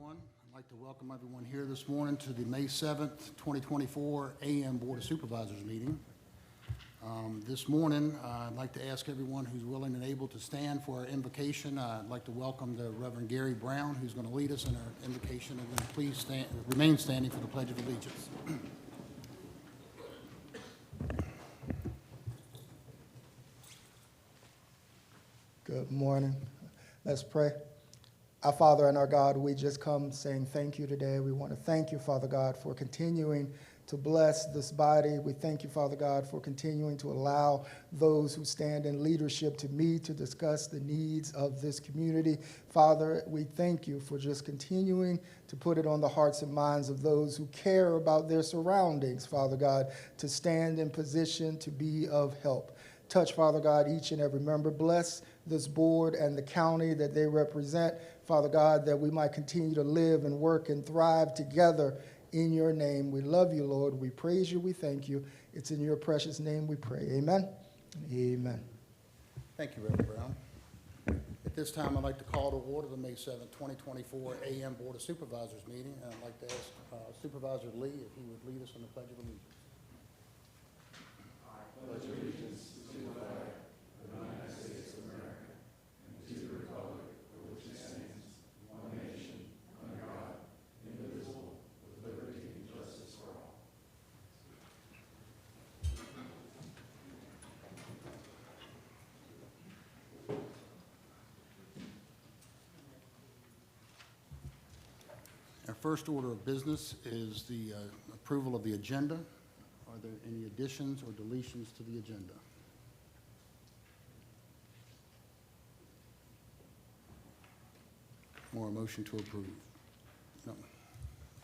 everyone. I'd like to welcome everyone here this morning to the May 7th, 2024 AM Board of Supervisors meeting. This morning, I'd like to ask everyone who's willing and able to stand for our invocation. I'd like to welcome the Reverend Gary Brown, who's going to lead us in our invocation, and then please remain standing for the Pledge of Allegiance. Good morning. Let's pray. Our Father and our God, we just come saying thank you today. We want to thank you, Father God, for continuing to bless this body. We thank you, Father God, for continuing to allow those who stand in leadership to meet to discuss the needs of this community. Father, we thank you for just continuing to put it on the hearts and minds of those who care about their surroundings, Father God, to stand in position to be of help. Touch, Father God, each and every member. Bless this board and the county that they represent, Father God, that we might continue to live and work and thrive together in your name. We love you, Lord. We praise you. We thank you. It's in your precious name we pray. Amen. Amen. Thank you, Reverend Brown. At this time, I'd like to call to order the May 7th, 2024 AM Board of Supervisors meeting, and I'd like to ask Supervisor Lee if he would lead us in the Pledge of Allegiance. I pledge allegiance to the flag of the United States of America and to the republic for which it stands, one nation, under God, indivisible, with liberty and justice for all. Our first order of business is the approval of the agenda. Are there any additions or deletions to the agenda? Or a motion to approve? No.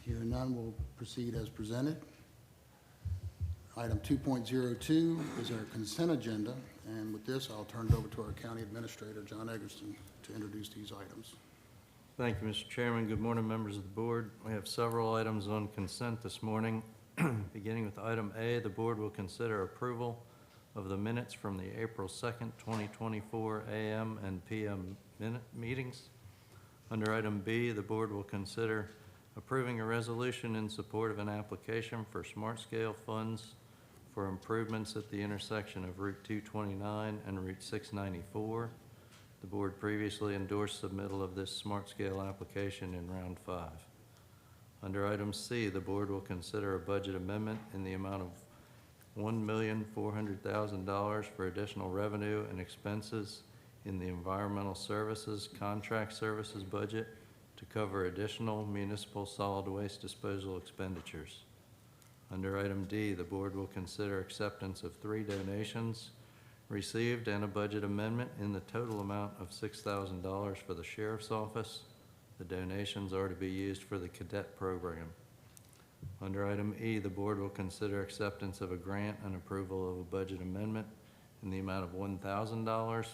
Hearing none, we'll proceed as presented. Item 2.02 is our consent agenda, and with this, I'll turn it over to our County Administrator, John Eggerston, to introduce these items. Thank you, Mr. Chairman. Good morning, members of the board. We have several items on consent this morning. Beginning with item A, the board will consider approval of the minutes from the April 2nd, 2024 AM and PM meetings. Under item B, the board will consider approving a resolution in support of an application for smart scale funds for improvements at the intersection of Route 229 and Route 694. The board previously endorsed submittal of this smart scale application in round 5. Under item C, the board will consider a budget amendment in the amount of $1,400,000 for additional revenue and expenses in the environmental services contract services budget to cover additional municipal solid waste disposal expenditures. Under item D, the board will consider acceptance of 3 donations received and a budget amendment in the total amount of $6,000 for the Sheriff's Office. The donations are to be used for the cadet program. Under item E, the board will consider acceptance of a grant and approval of a budget amendment in the amount of $1,000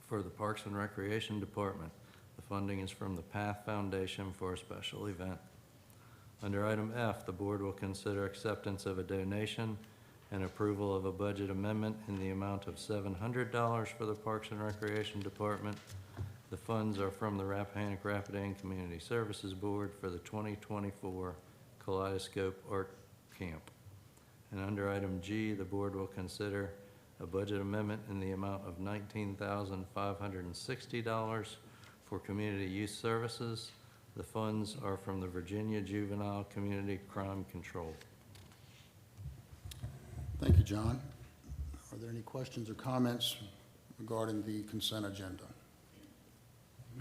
for the Parks and Recreation Department. The funding is from the Path Foundation for a special event. Under item F, the board will consider acceptance of a donation and approval of a budget amendment in the amount of $700 for the Parks and Recreation Department. The funds are from the Rappahannock-Rapidan Community Services Board for the 2024 Kaleidoscope Art Camp. And under item G, the board will consider a budget amendment in the amount of $19,560 for community youth services. The funds are from the Virginia Juvenile Community Crime Control. Thank you, John. Are there any questions or comments regarding the consent agenda?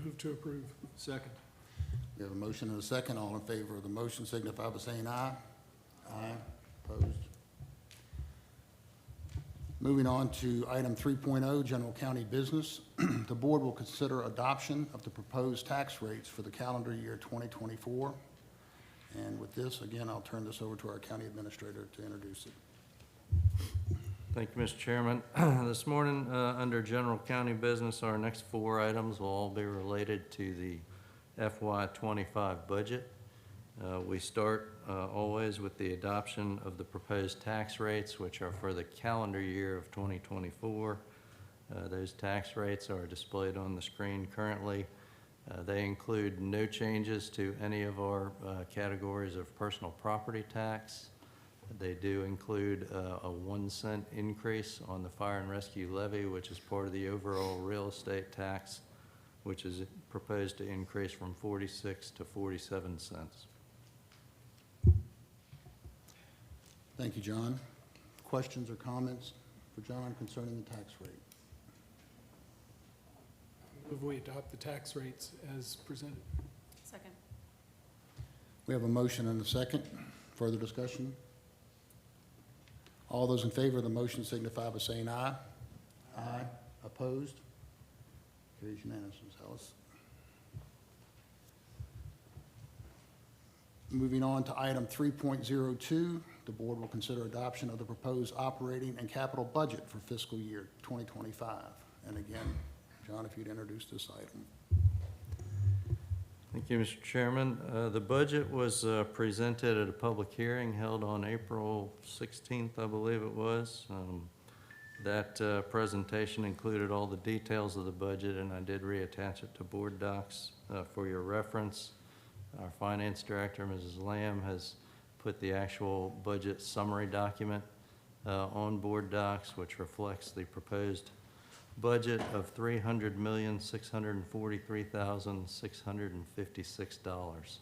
Move to approve. Second. We have a motion and a second. All in favor of the motion signify by saying aye. Aye. Opposed? Moving on to item 3.0, general county business. The board will consider adoption of the proposed tax rates for the calendar year 2024. And with this, again, I'll turn this over to our county administrator to introduce it. Thank you, Mr. Chairman. This morning, under general county business, our next 4 items will all be related to the FY25 budget. We start always with the adoption of the proposed tax rates, which are for the calendar year of 2024. Those tax rates are displayed on the screen currently. They include no changes to any of our categories of personal property tax. They do include a 1 cent increase on the fire and rescue levy, which is part of the overall real estate tax, which is proposed to increase from 46 to 47 cents. Thank you, John. Questions or comments for John concerning the tax rate? Move we adopt the tax rates as presented. Second. We have a motion and a second. Further discussion? All those in favor of the motion signify by saying aye. Aye. Opposed? Carries unanimous, Ms. Ellis. Moving on to item 3.02, the board will consider adoption of the proposed operating and capital budget for fiscal year 2025. And again, John, if you'd introduce this item. Thank you, Mr. Chairman. The budget was presented at a public hearing held on April 16th, I believe it was. That presentation included all the details of the budget, and I did reattach it to board docs for your reference. Our finance director, Mrs. Lamb, has put the actual budget summary document on board docs, which reflects the proposed budget of $300,643,656.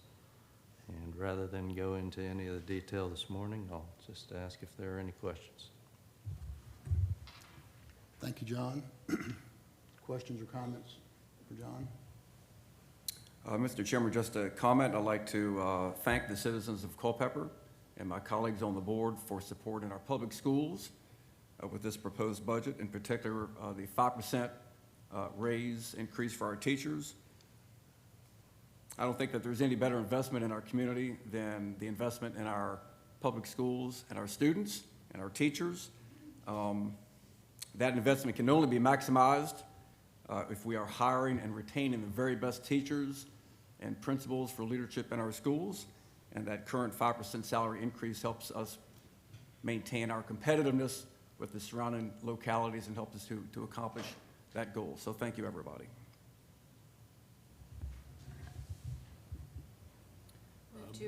And rather than go into any of the detail this morning, I'll just ask if there are any questions. Thank you, John. Questions or comments for John? Mr. Chairman, just a comment. I'd like to thank the citizens of Culpeper and my colleagues on the board for supporting our public schools with this proposed budget, in particular the 5% raise increase for our teachers. I don't think that there's any better investment in our community than the investment in our public schools and our students and our teachers. That investment can only be maximized if we are hiring and retaining the very best teachers and principals for leadership in our schools, and that current 5% salary increase helps us maintain our competitiveness with the surrounding localities and helps us to accomplish that goal. So thank you, everybody.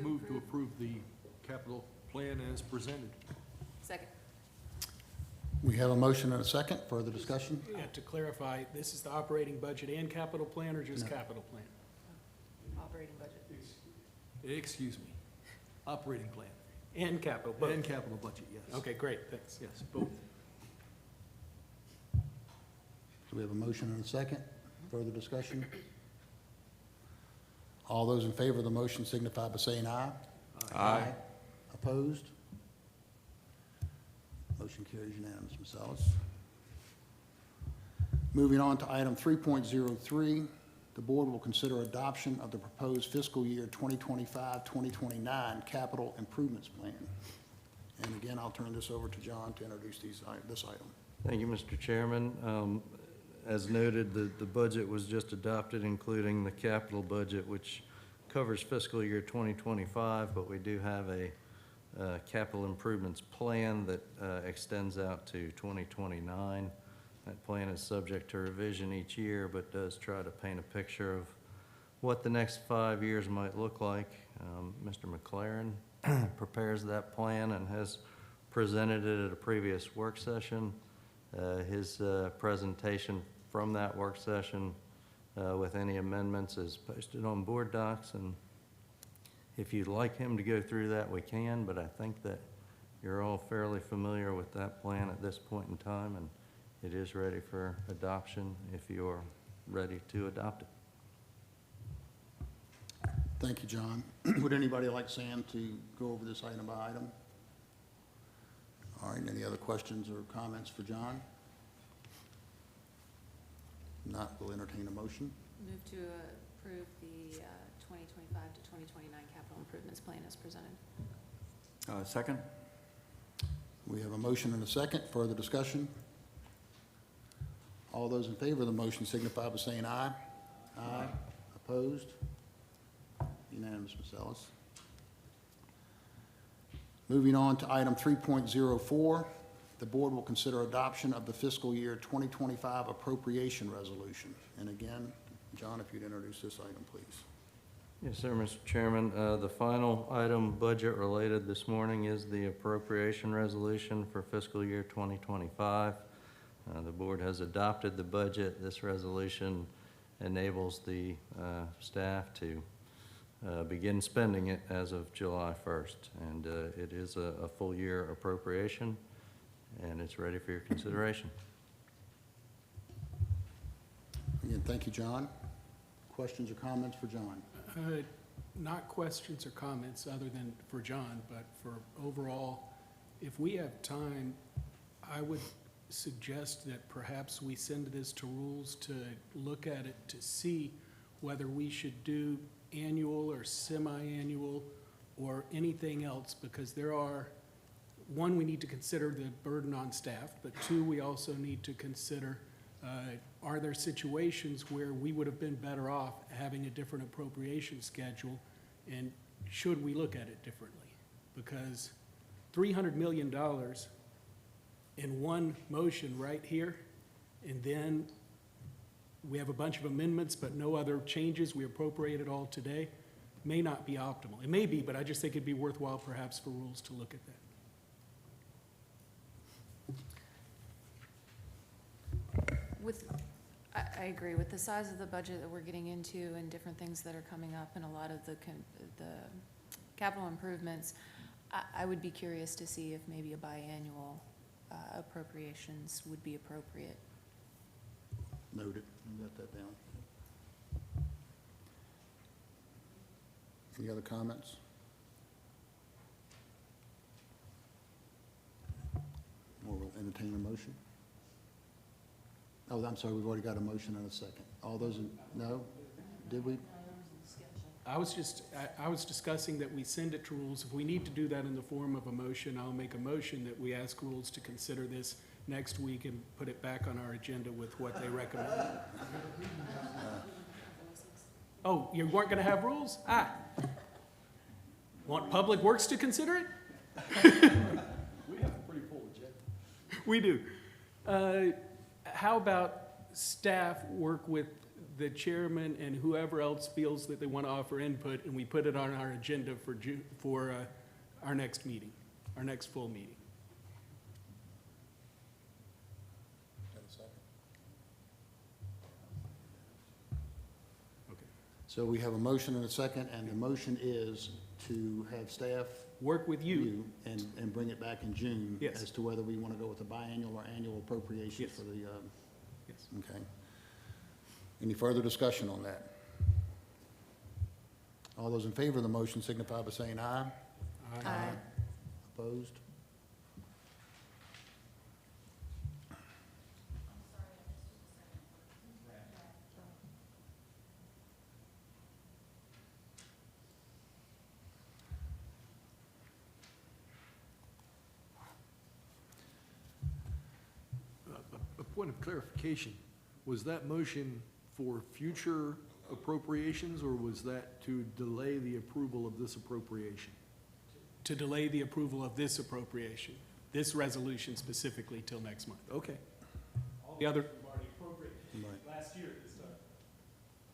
Move to approve the capital plan as presented. Second. We have a motion and a second. Further discussion? Yeah, to clarify, this is the operating budget and capital plan, or just No. capital plan? Operating budget. Excuse me, operating plan And capital, both? and capital budget, yes. Okay, great, thanks. Yes, both. So we have a motion and a second. Further discussion? All those in favor of the motion signify by saying aye. Aye. Opposed? Motion carries unanimous, Ms. Ellis. Moving on to item 3.03, the board will consider adoption of the proposed fiscal year 2025-2029 capital improvements plan. And again, I'll turn this over to John to introduce this item. Thank you, Mr. Chairman. As noted, the budget was just adopted, including the capital budget, which covers fiscal year 2025, but we do have a capital improvements plan that extends out to 2029. That plan is subject to revision each year, but does try to paint a picture of what the next 5 years might look like. Mr. McLaren prepares that plan and has presented it at a previous work session. His presentation from that work session with any amendments is posted on board docs, and if you'd like him to go through that, we can, but I think that you're all fairly familiar with that plan at this point in time, and it is ready for adoption if you're ready to adopt it. Thank you, John. Would anybody like Sam to go over this item by item? All right, any other questions or comments for John? If not, we'll entertain a motion. Move to approve the 2025 to 2029 capital improvements plan as presented. Second? We have a motion and a second. Further discussion? All those in favor of the motion signify by saying aye. Aye. Opposed? Unanimous, Ms. Ellis. Moving on to item 3.04, the board will consider adoption of the fiscal year 2025 appropriation resolution. And again, John, if you'd introduce this item, please. Yes, sir, Mr. Chairman. The final item budget related this morning is the appropriation resolution for fiscal year 2025. The board has adopted the budget. This resolution enables the staff to begin spending it as of July 1st. And it is a full year appropriation, and it's ready for your consideration. Again, thank you, John. Questions or comments for John? Not questions or comments other than for John, but for overall, if we have time, I would suggest that perhaps we send this to rules to look at it to see whether we should do annual or semi-annual or anything else, because there are, one, we need to consider the burden on staff, but two, we also need to consider are there situations where we would have been better off having a different appropriation schedule, and should we look at it differently? Because $300 million in one motion right here, and then we have a bunch of amendments but no other changes, we appropriate it all today, may not be optimal. It may be, but I just think it'd be worthwhile perhaps for rules to look at that. I agree with the size of the budget that we're getting into and different things that are coming up and a lot of the capital improvements. I would be curious to see if maybe a biannual appropriations would be appropriate. Noted. You got that down. Any other comments? Or we'll entertain a motion? Oh, I'm sorry, we've already got a motion and a second. All those in, no? Did we? I was discussing that we send it to rules. If we need to do that in the form of a motion, I'll make a motion that we ask rules to consider this next week and put it back on our agenda with what they recommend. Oh, you weren't gonna have rules? Want Public Works to consider it? We have a pretty full agenda. We do. How about staff work with the chairman and whoever else feels that they want to offer input, and we put it on our agenda for our next meeting, our next full meeting? Okay. So we have a motion and a second, and the motion is to have staff Work with you. and bring it back in June. Yes. As to whether we want to go with the biannual or annual appropriations Yes. for the, Yes. okay. Any further discussion on that? All those in favor of the motion signify by saying aye. Aye. Opposed? A point of clarification, was that motion for future appropriations, or was that to delay the approval of this appropriation? To delay the approval of this appropriation, this resolution specifically till next month. Okay. The other, Right. last year at this time.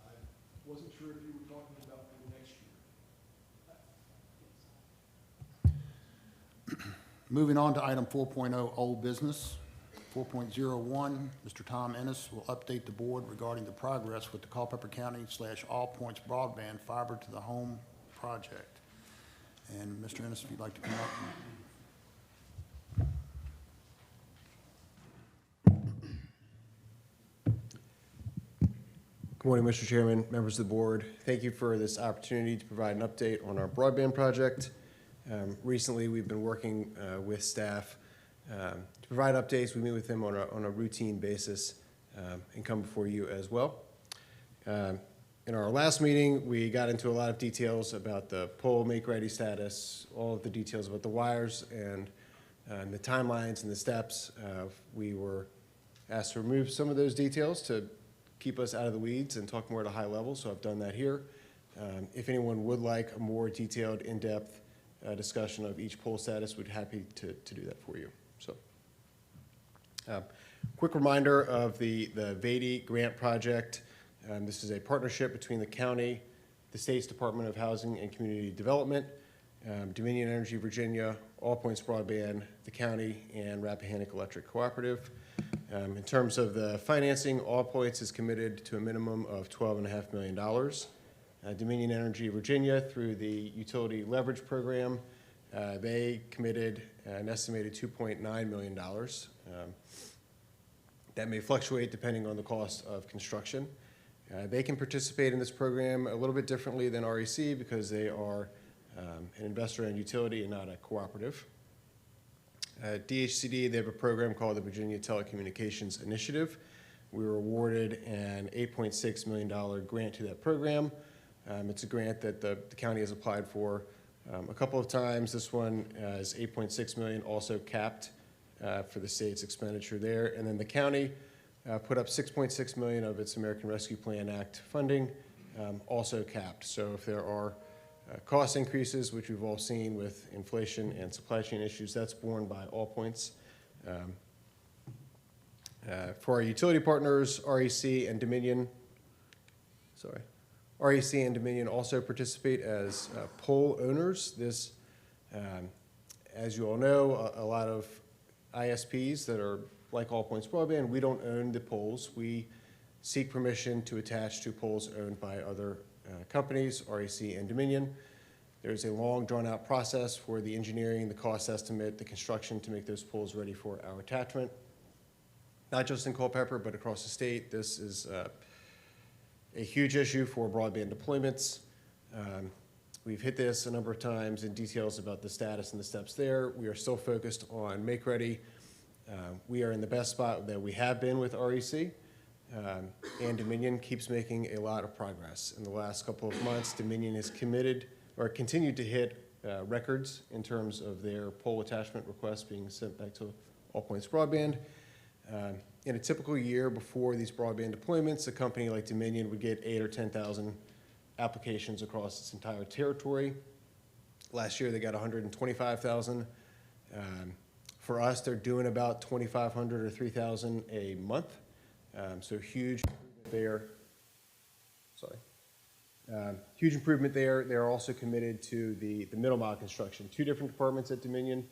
I wasn't sure if you were talking about for the next year. Moving on to item 4.0, old business. 4.01, Mr. Tom Ennis will update the board regarding the progress with the Culpeper County / All Points Broadband Fiber to the Home project. And Mr. Ennis, if you'd like to come up. Good morning, Mr. Chairman, members of the board. Thank you for this opportunity to provide an update on our broadband project. Recently, we've been working with staff to provide updates. We meet with them on a routine basis and come before you as well. In our last meeting, we got into a lot of details about the pole make-ready status, all of the details about the wires and the timelines and the steps. We were asked to remove some of those details to keep us out of the weeds and talk more at a high level, so I've done that here. If anyone would like a more detailed, in-depth discussion of each pole status, we'd be happy to do that for you. So, quick reminder of the VADI grant project. This is a partnership between the county, the state's Department of Housing and Community Development, Dominion Energy Virginia, All Points Broadband, the county, and Rappahannock Electric Cooperative. In terms of the financing, All Points is committed to a minimum of $12.5 million. Dominion Energy Virginia, through the Utility Leverage Program, they committed an estimated $2.9 million. That may fluctuate depending on the cost of construction. They can participate in this program a little bit differently than REC because they are an investor-owned utility and not a cooperative. DHCD, they have a program called the Virginia Telecommunications Initiative. We were awarded an $8.6 million grant to that program. It's a grant that the county has applied for a couple of times. This one is $8.6 million, also capped for the state's expenditure there. And then the county put up $6.6 million of its American Rescue Plan Act funding, also capped. So if there are cost increases, which we've all seen with inflation and supply chain issues, that's borne by All Points. For our utility partners, REC and Dominion also participate as pole owners. This, as you all know, a lot of ISPs that are like All Points Broadband, we don't own the poles. We seek permission to attach to poles owned by other companies, REC and Dominion. There's a long, drawn-out process for the engineering, the cost estimate, the construction to make those poles ready for our attachment. Not just in Culpeper, but across the state. This is a huge issue for broadband deployments. We've hit this a number of times in details about the status and the steps there. We are still focused on make-ready. We are in the best spot that we have been with REC. And Dominion keeps making a lot of progress. In the last couple of months, Dominion has committed or continued to hit records in terms of their pole attachment requests being sent back to All Points Broadband. In a typical year before these broadband deployments, a company like Dominion would get 8,000 or 10,000 applications across its entire territory. Last year, they got 125,000. For us, they're doing about 2,500 or 3,000 a month. So huge improvement there. Huge improvement there. They're also committed to the middle mile construction. Two different departments at Dominion,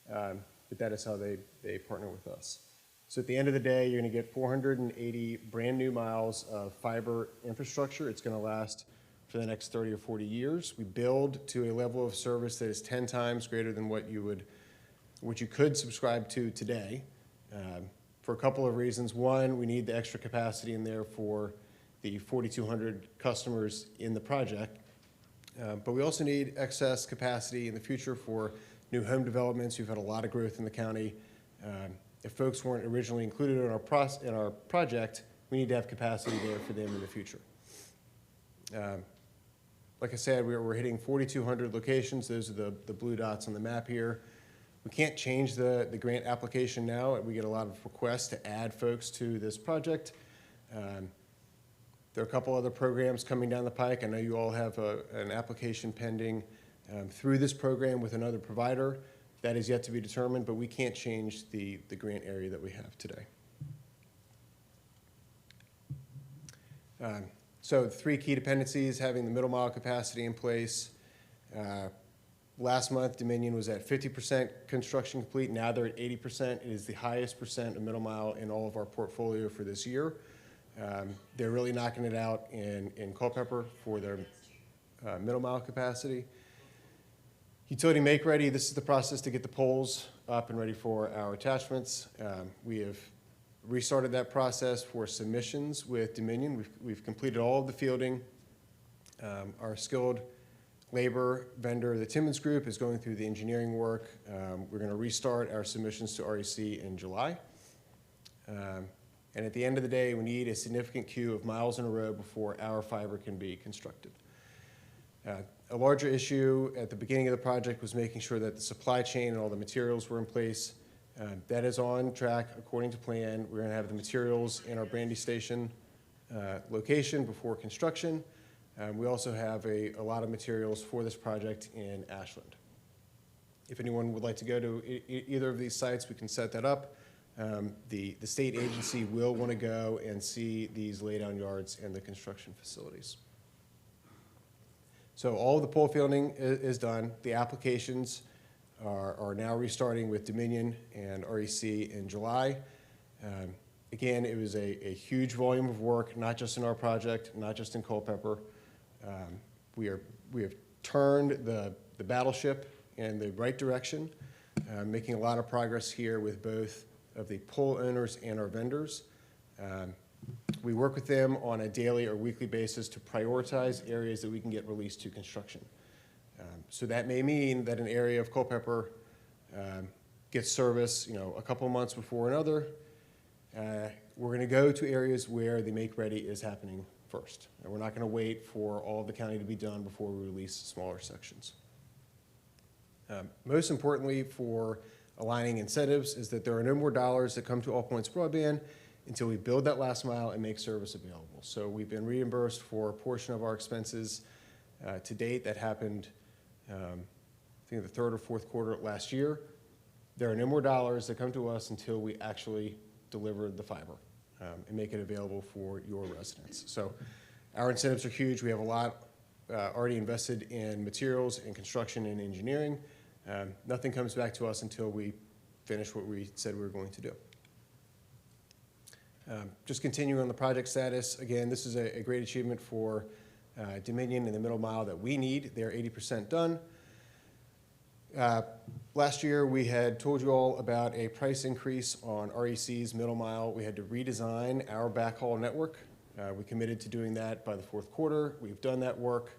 but that is how they partner with us. So at the end of the day, you're going to get 480 brand new miles of fiber infrastructure. It's going to last for the next 30 or 40 years. We build to a level of service that is 10 times greater than what you could subscribe to today. For a couple of reasons. One, we need the extra capacity in there for the 4,200 customers in the project. But we also need excess capacity in the future for new home developments. We've had a lot of growth in the county. If folks weren't originally included in our project, we need to have capacity there for them in the future. Like I said, we're hitting 4,200 locations. Those are the blue dots on the map here. We can't change the grant application now. We get a lot of requests to add folks to this project. There are a couple other programs coming down the pike. I know you all have an application pending through this program with another provider. That is yet to be determined, but we can't change the grant area that we have today. So the three key dependencies, having the middle mile capacity in place. Last month, Dominion was at 50% construction complete. Now they're at 80%. It is the highest percent of middle mile in all of our portfolio for this year. They're really knocking it out in Culpeper for their middle mile capacity. Utility make ready, this is the process to get the poles up and ready for our attachments. We have restarted that process for submissions with Dominion. We've completed all of the fielding. Our skilled labor vendor, the Timmons Group, is going through the engineering work. We're going to restart our submissions to REC in July. And at the end of the day, we need a significant queue of miles in a row before our fiber can be constructed. A larger issue at the beginning of the project was making sure that the supply chain and all the materials were in place. That is on track according to plan. We're going to have the materials in our Brandy Station location before construction. We also have a lot of materials for this project in Ashland. If anyone would like to go to either of these sites, we can set that up. the state agency will want to go and see these laydown yards and the construction facilities. So all of the pole fielding is done. The applications are now restarting with Dominion and REC in July. Again, it was a huge volume of work, not just in our project, not just in Culpeper. We have turned the battleship in the right direction, making a lot of progress here with both of the pole owners and our vendors. We work with them on a daily or weekly basis to prioritize areas that we can get released to construction. So that may mean that an area of Culpeper gets service, a couple of months before another. We're going to go to areas where the make-ready is happening first. And we're not going to wait for all of the county to be done before we release smaller sections. Most importantly for aligning incentives is that there are no more dollars that come to All Points Broadband until we build that last mile and make service available. So we've been reimbursed for a portion of our expenses to date. That happened, I think, the third or fourth quarter last year. There are no more dollars that come to us until we actually deliver the fiber and make it available for your residents. So our incentives are huge. We have a lot already invested in materials and construction and engineering. Nothing comes back to us until we finish what we said we were going to do. Just continuing on the project status, again, this is a great achievement for Dominion in the middle mile that we need. They're 80% done. Last year, we had told you all about a price increase on REC's middle mile. We had to redesign our backhaul network. We committed to doing that by the fourth quarter. We've done that work.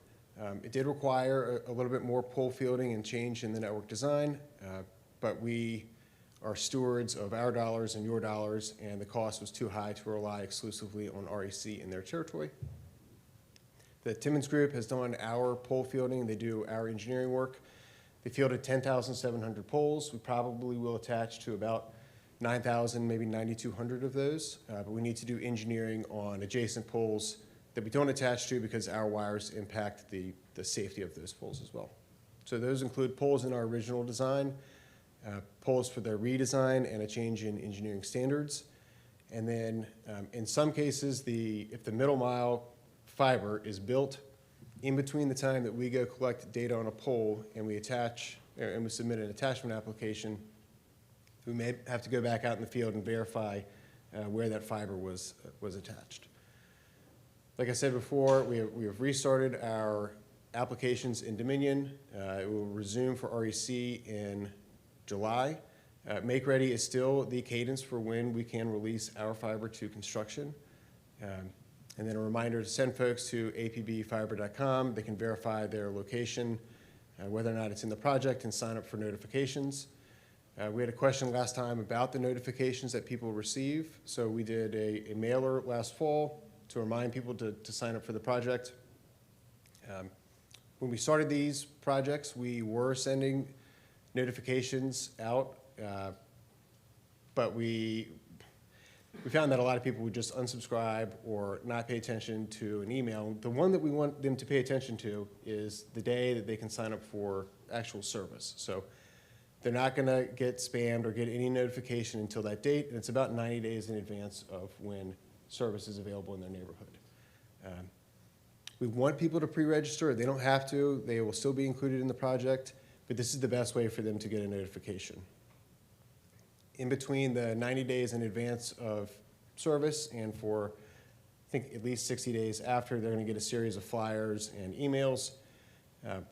It did require a little bit more pole fielding and change in the network design, but we are stewards of our dollars and your dollars, and the cost was too high to rely exclusively on REC in their territory. The Timmons Group has done our pole fielding. They do our engineering work. They fielded 10,700 poles. We probably will attach to about 9,000, maybe 9,200 of those, but we need to do engineering on adjacent poles that we don't attach to because our wires impact the safety of those poles as well. So those include poles in our original design, poles for their redesign and a change in engineering standards. And then in some cases, if the middle mile fiber is built in between the time that we go collect data on a pole and we attach, and we submit an attachment application, we may have to go back out in the field and verify where that fiber was attached. Like I said before, we have restarted our applications in Dominion. It will resume for REC in July. Make ready is still the cadence for when we can release our fiber to construction. And then a reminder to send folks to apbfiber.com. They can verify their location, whether or not it's in the project, and sign up for notifications. We had a question last time about the notifications that people receive. So we did a mailer last fall to remind people to sign up for the project. When we started these projects, we were sending notifications out, but we found that a lot of people would just unsubscribe or not pay attention to an email. The one that we want them to pay attention to is the day that they can sign up for actual service. So they're not going to get spammed or get any notification until that date, and it's about 90 days in advance of when service is available in their neighborhood. We want people to pre-register. They don't have to. They will still be included in the project, but this is the best way for them to get a notification. In between the 90 days in advance of service and for, I think, at least 60 days after, they're going to get a series of flyers and emails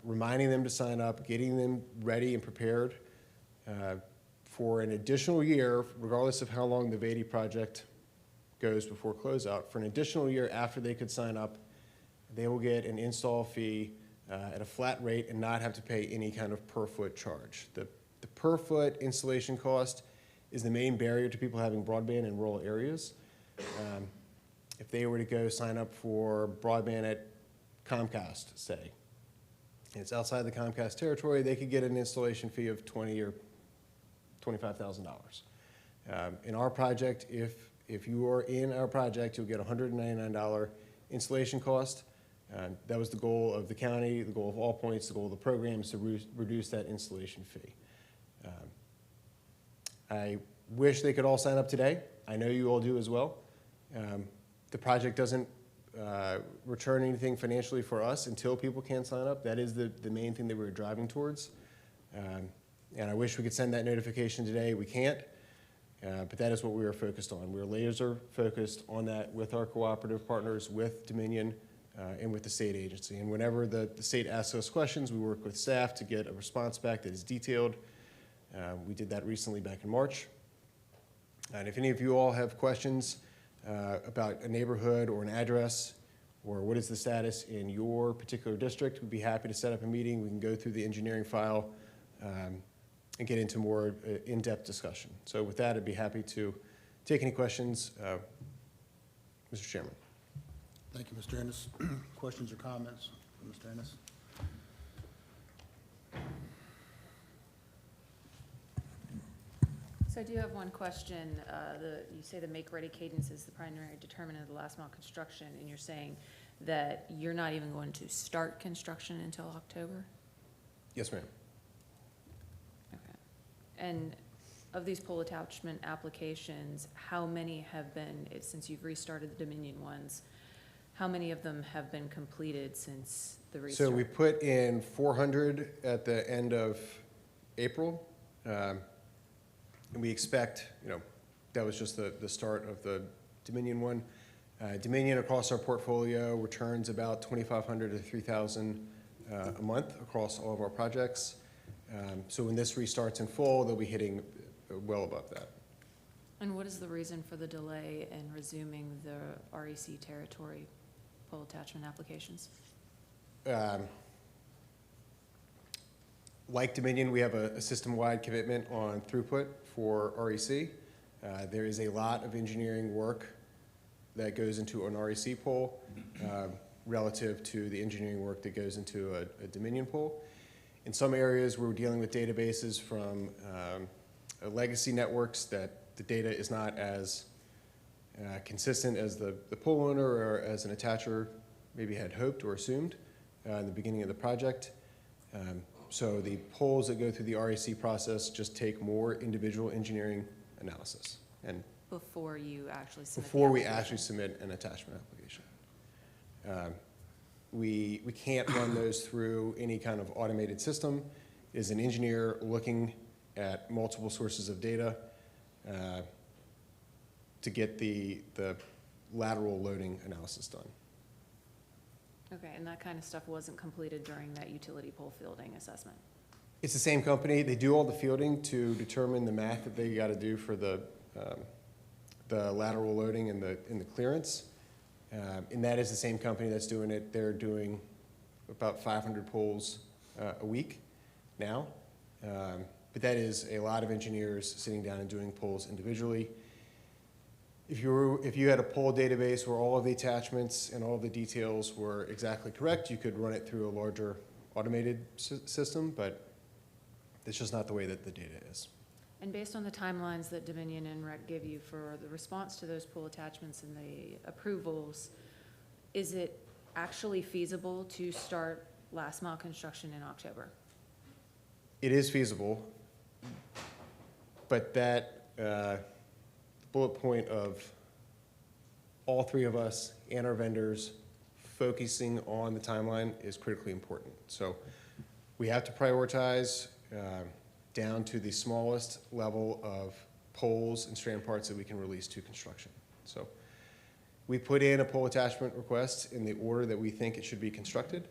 reminding them to sign up, getting them ready and prepared for an additional year, regardless of how long the VADI project goes before closeout. For an additional year after they could sign up, they will get an install fee at a flat rate and not have to pay any kind of per-foot charge. The per-foot installation cost is the main barrier to people having broadband in rural areas. If they were to go sign up for broadband at Comcast, say, and it's outside the Comcast territory, they could get an installation fee of $20,000 or $25,000. In our project, if you are in our project, you'll get $199 installation cost. That was the goal of the county, the goal of All Points, the goal of the program is to reduce that installation fee. I wish they could all sign up today. I know you all do as well. The project doesn't return anything financially for us until people can sign up. That is the main thing that we're driving towards. And I wish we could send that notification today. We can't. But that is what we are focused on. We're laser focused on that with our cooperative partners, with Dominion, and with the state agency. And whenever the state asks us questions, we work with staff to get a response back that is detailed. We did that recently back in March. And if any of you all have questions about a neighborhood or an address, or what is the status in your particular district, we'd be happy to set up a meeting. We can go through the engineering file and get into more in-depth discussion. So with that, I'd be happy to take any questions. Mr. Chairman. Thank you, Mr. Ennis. Questions or comments from Mr. Ennis? So I do have one question. You say the make-ready cadence is the primary determinant of the last mile construction, and you're saying that you're not even going to start construction until October? Yes, ma'am. Okay. And of these pole attachment applications, how many have been, since you've restarted the Dominion ones, how many of them have been completed since the restart? So we put in 400 at the end of April. And we expect, that was just the start of the Dominion one. Dominion across our portfolio returns about 2,500 to 3,000 a month across all of our projects. So when this restarts in full, they'll be hitting well above that. And what is the reason for the delay in resuming the REC territory pole attachment applications? Like Dominion, we have a system-wide commitment on throughput for REC. There is a lot of engineering work that goes into an REC pole relative to the engineering work that goes into a Dominion pole. In some areas, we're dealing with databases from legacy networks that the data is not as consistent as the pole owner or as an attacher maybe had hoped or assumed in the beginning of the project. So the poles that go through the REC process just take more individual engineering analysis. And Before you actually submit the before we application? actually submit an attachment application. We can't run those through any kind of automated system. It is an engineer looking at multiple sources of data to get the lateral loading analysis done. Okay, and that kind of stuff wasn't completed during that utility pole fielding assessment? It's the same company. They do all the fielding to determine the math that they got to do for the lateral loading and the clearance. And that is the same company that's doing it. They're doing about 500 poles a week now. But that is a lot of engineers sitting down and doing poles individually. If you had a pole database where all of the attachments and all of the details were exactly correct, you could run it through a larger automated system, but it's just not the way that the data is. And based on the timelines that Dominion and REC give you for the response to those pole attachments and the approvals, is it actually feasible to start last mile construction in October? It is feasible, but that bullet point of all three of us and our vendors focusing on the timeline is critically important. So we have to prioritize down to the smallest level of poles and strand parts that we can release to construction. So we put in a pole attachment request in the order that we think it should be constructed.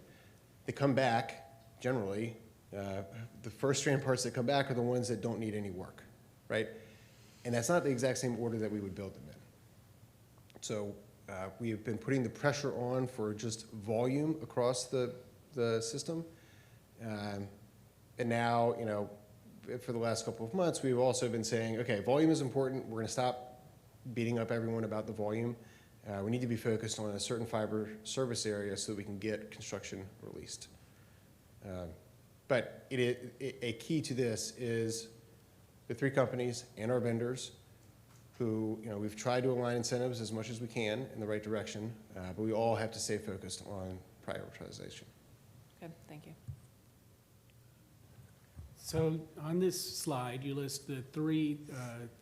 They come back, generally, the first strand parts that come back are the ones that don't need any work, right? And that's not the exact same order that we would build them in. So we have been putting the pressure on for just volume across the system. And now, for the last couple of months, we've also been saying, okay, volume is important. We're going to stop beating up everyone about the volume. We need to be focused on a certain fiber service area so that we can get construction released. But a key to this is the three companies and our vendors who, we've tried to align incentives as much as we can in the right direction, but we all have to stay focused on prioritization. Okay, thank you. So on this slide, you list the three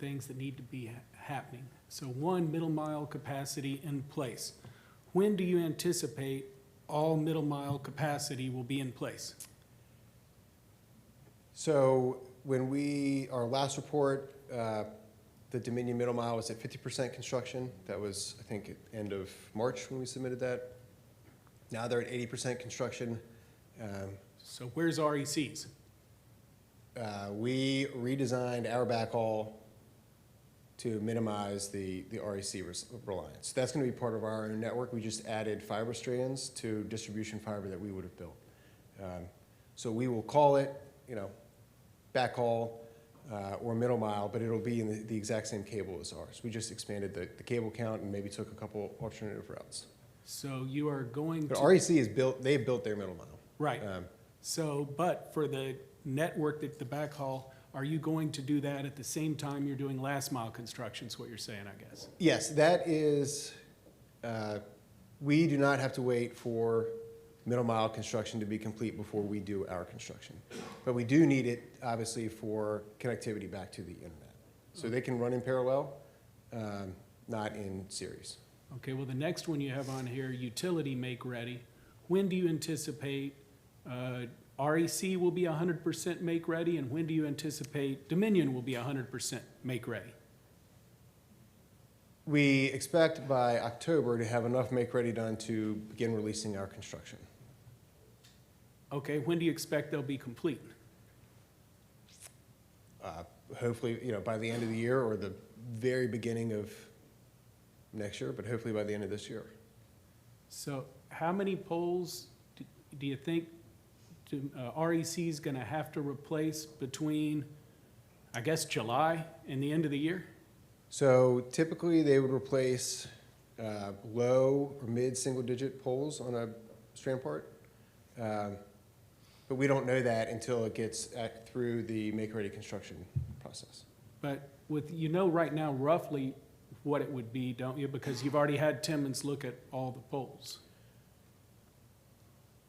things that need to be happening. So one, middle mile capacity in place. When do you anticipate all middle mile capacity will be in place? So when our last report, the Dominion Middle Mile was at 50% construction. That was, I think, at end of March when we submitted that. Now they're at 80% construction. So where's RECs? We redesigned our backhaul to minimize the REC reliance. That's going to be part of our own network. We just added fiber strands to distribution fiber that we would have built. So we will call it, backhaul or middle mile, but it'll be in the exact same cable as ours. We just expanded the cable count and maybe took a couple alternative routes. So you are going But to, REC is built, they've built their middle mile. right. So, but for the network, the backhaul, are you going to do that at the same time you're doing last mile construction, is what you're saying, I guess? Yes, that is, we do not have to wait for middle mile construction to be complete before we do our construction. But we do need it, obviously, for connectivity back to the internet. So they can run in parallel, not in series. Okay, well, the next one you have on here, utility make ready. When do you anticipate REC will be 100% make ready, and when do you anticipate Dominion will be 100% make ready? We expect by October to have enough make ready done to begin releasing our construction. Okay, when do you expect they'll be complete? Hopefully, by the end of the year or the very beginning of next year, but hopefully by the end of this year. So how many poles do you think REC is going to have to replace between, I guess, July and the end of the year? So typically they would replace low or mid single digit poles on a strand part. But we don't know that until it gets through the make ready construction process. But right now roughly what it would be, don't you? Because you've already had Timmons look at all the poles.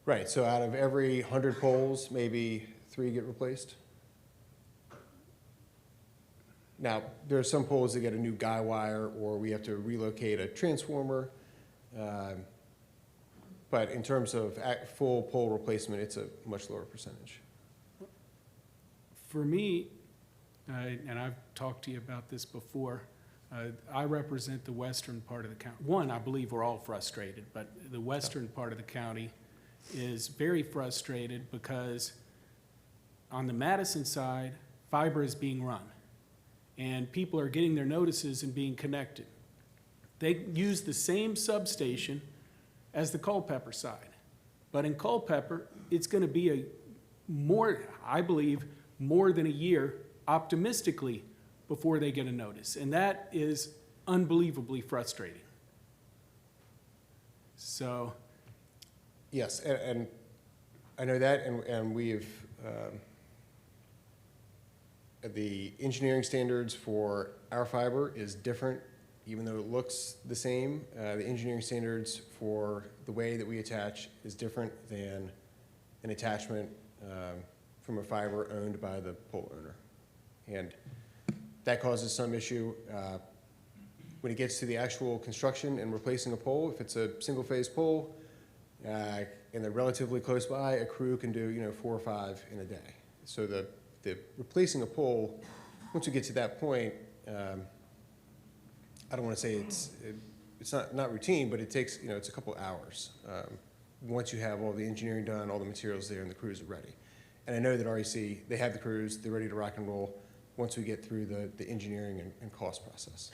Right, so out of every 100 poles, maybe 3 get replaced. Now, there are some poles that get a new guy wire, or we have to relocate a transformer. But in terms of full pole replacement, it's a much lower percentage. For me, and I've talked to you about this before, I represent the western part of the county. One, I believe we're all frustrated, but the western part of the county is very frustrated because on the Madison side, fiber is being run, and people are getting their notices and being connected. They use the same substation as the Culpeper side, but in Culpeper, it's going to be I believe, more than a year, optimistically, before they get a notice, and that is unbelievably frustrating. So, Yes, and I know that, and we've, the engineering standards for our fiber is different, even though it looks the same. The engineering standards for the way that we attach is different than an attachment from a fiber owned by the pole owner. And that causes some issue. When it gets to the actual construction and replacing a pole, if it's a single-phase pole, and they're relatively close by, a crew can do 4 or 5 in a day. So the replacing a pole, once we get to that point, I don't want to say it's not routine, but it takes it's a couple hours. Once you have all the engineering done, all the materials there, and the crews are ready. And I know that REC, they have the crews, they're ready to rock and roll once we get through the engineering and cost process.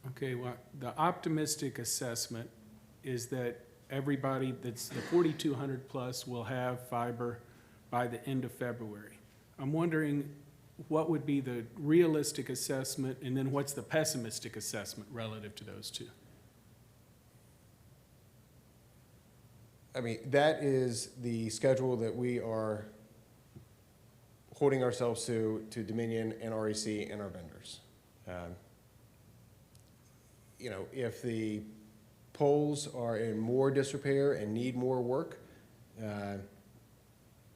okay, well, the optimistic assessment is that everybody that's the 4,200 plus will have fiber by the end of February. I'm wondering what would be the realistic assessment, and then what's the pessimistic assessment relative to those two? I mean, that is the schedule that we are holding ourselves to Dominion and REC and our vendors. If the poles are in more disrepair and need more work, then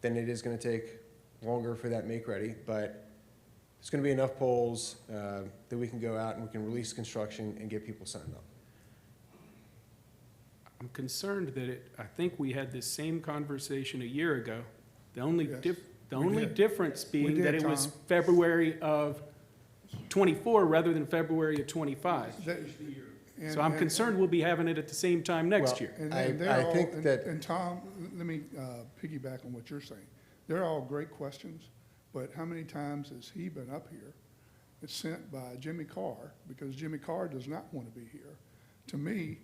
it is going to take longer for that make-ready, but there's going to be enough poles that we can go out and we can release construction and get people signed up. I'm concerned that I think we had this same conversation a year ago. The only Yes, the we only did. difference being did, that it was Tom. February of '24 rather than February of '25. That- and- So I'm and- concerned we'll be having it at the same time next Well, year. And I- they're I all- think and- that- And Tom, let me piggyback on what you're saying. They're all great questions, but how many times has he been up here? It's sent by Jimmy Carr, because Jimmy Carr does not want to be here. To me,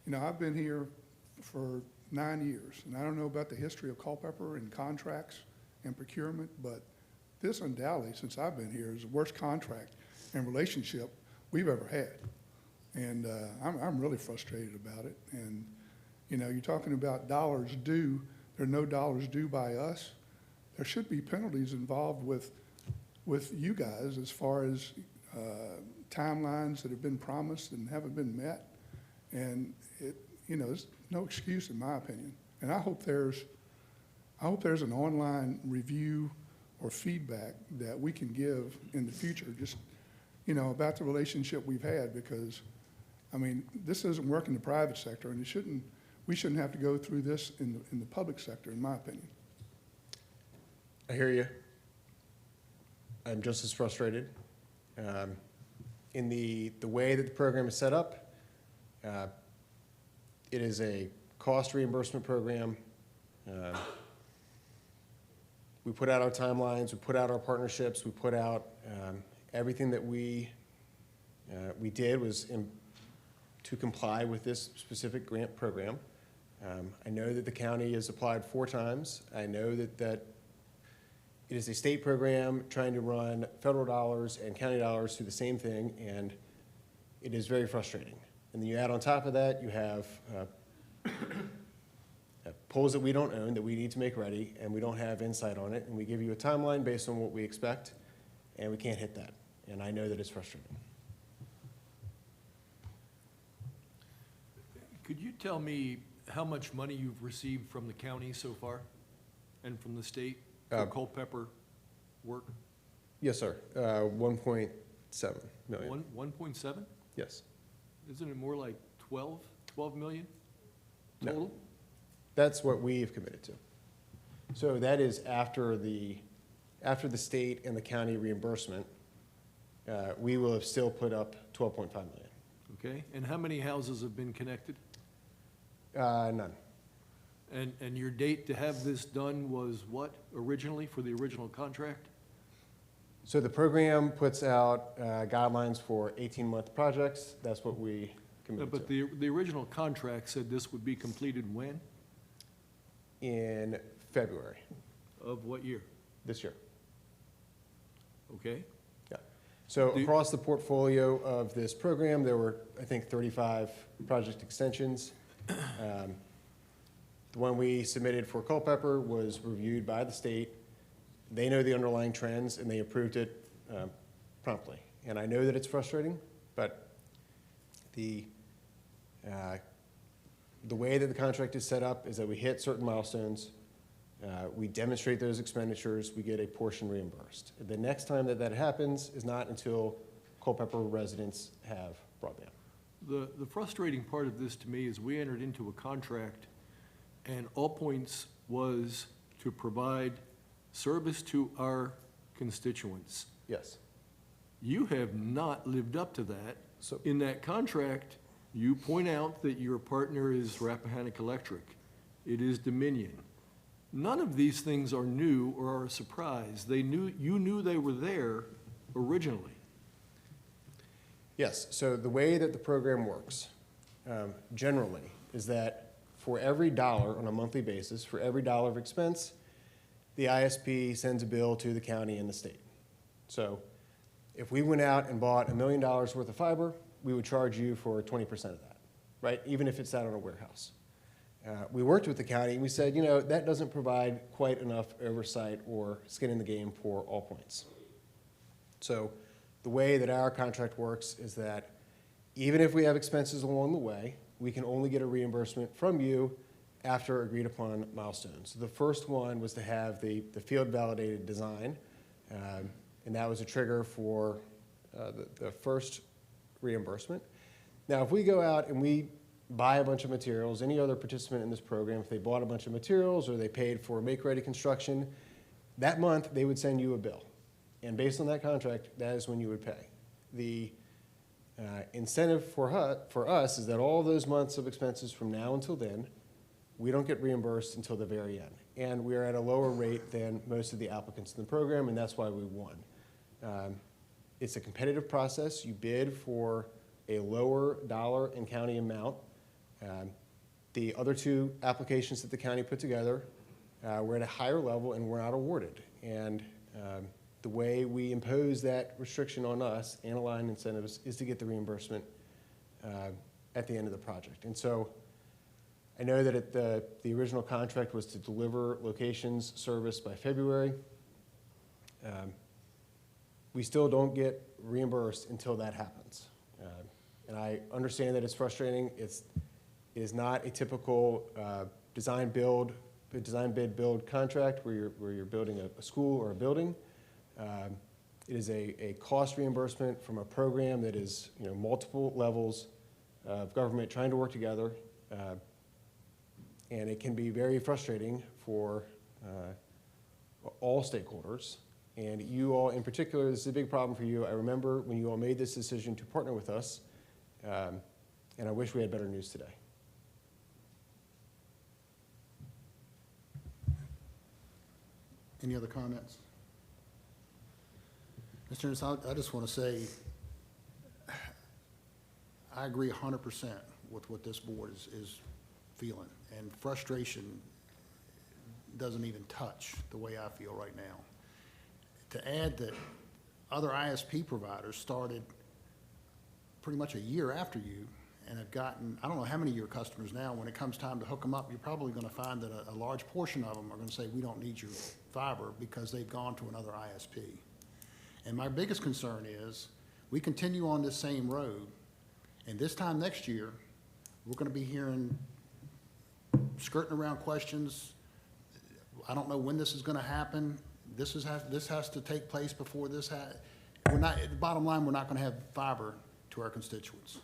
you know, I've been here for 9 years, and I don't know about the history of Culpeper and contracts and procurement, but this undoubtedly, since I've been here, is the worst contract and relationship we've ever had. And I'm really frustrated about it. And, you know, you're talking about dollars due. There are no dollars due by us. There should be penalties involved with you guys as far as timelines that have been promised and haven't been met. And it, you know, there's no excuse in my opinion. And I hope there's an online review or feedback that we can give in the future, just, you know, about the relationship we've had, because, I mean, this doesn't work in the private sector, and we shouldn't have to go through this in the public sector, in my opinion. I hear you. I'm just as frustrated. In the way that the program is set up, it is a cost reimbursement program. We put out our timelines, we put out our partnerships, we put out everything that we did was to comply with this specific grant program. I know that the county has applied 4 times. I know that it is a state program trying to run federal dollars and county dollars through the same thing, and it is very frustrating. And then you add on top of that, you have poles that we don't own that we need to make ready, and we don't have insight on it, and we give you a timeline based on what we expect, and we can't hit that. And I know that it's frustrating. Could you tell me how much money you've received from the county so far and from the state for Culpeper work? Yes, sir. 1.7 million. 1.7? Yes. Isn't it more like 12 million No. total? That's what we've committed to. So that is after the state and the county reimbursement, we will have still put up 12.5 million. Okay, and how many houses have been connected? None. And your date to have this done was what originally, for the original contract? So the program puts out guidelines for 18-month projects. That's what we committed But to. the original contract said this would be completed when? In February Of what year? this year. Okay? Yeah. So Do- across the portfolio of this program, there were, I think, 35 project extensions. The one we submitted for Culpeper was reviewed by the state. They know the underlying trends, and they approved it promptly. And I know that it's frustrating, but the way that the contract is set up is that we hit certain milestones, we demonstrate those expenditures, we get a portion reimbursed. The next time that happens is not until Culpeper residents have broadband. The frustrating part of this to me is we entered into a contract, and All Points was to provide service to our constituents. Yes. You have not lived up to that. So- In that contract, you point out that your partner is Rappahannock Electric. It is Dominion. None of these things are new or are a surprise. You knew they were there originally. Yes, so the way that the program works, generally, is that for every dollar on a monthly basis, for every dollar of expense, the ISP sends a bill to the county and the state. So if we went out and bought $1 million worth of fiber, we would charge you for 20% of that, right? Even if it's out on a warehouse. We worked with the county and we said, you know, that doesn't provide quite enough oversight or skin in the game for All Points. So the way that our contract works is that even if we have expenses along the way, we can only get a reimbursement from you after agreed-upon milestones. So the first one was to have the field-validated design, and that was a trigger for the first reimbursement. Now, if we go out and we buy a bunch of materials, any other participant in this program, if they bought a bunch of materials or they paid for make-ready construction, that month they would send you a bill. And based on that contract, that is when you would pay. The incentive for us is that all those months of expenses from now until then, we don't get reimbursed until the very end. And we are at a lower rate than most of the applicants in the program, and that's why we won. It's a competitive process. You bid for a lower dollar and county amount. The other two applications that the county put together were at a higher level and were not awarded. And the way we impose that restriction on us and align incentives is to get the reimbursement at the end of the project. And so I know that the original contract was to deliver locations service by February. We still don't get reimbursed until that happens. And I understand that it's frustrating. It is not a typical design bid build contract where you're building a school or a building. It is a cost reimbursement from a program that is multiple levels of government trying to work together. And it can be very frustrating for all stakeholders. And you all in particular, this is a big problem for you. I remember when you all made this decision to partner with us, and I wish we had better news today. Any other comments? Mr. Ennis, I just want to say, I agree 100% with what this board is feeling, and frustration doesn't even touch the way I feel right now. To add that other ISP providers started pretty much a year after you and have gotten, I don't know how many of your customers now, when it comes time to hook them up, you're probably going to find that a large portion of them are going to say, we don't need your fiber because they've gone to another ISP. And my biggest concern is we continue on this same road, and this time next year, we're going to be hearing, skirting around questions. I don't know when this is going to happen. This has to take place before this we're not, the bottom line, we're not going to have fiber to our constituents.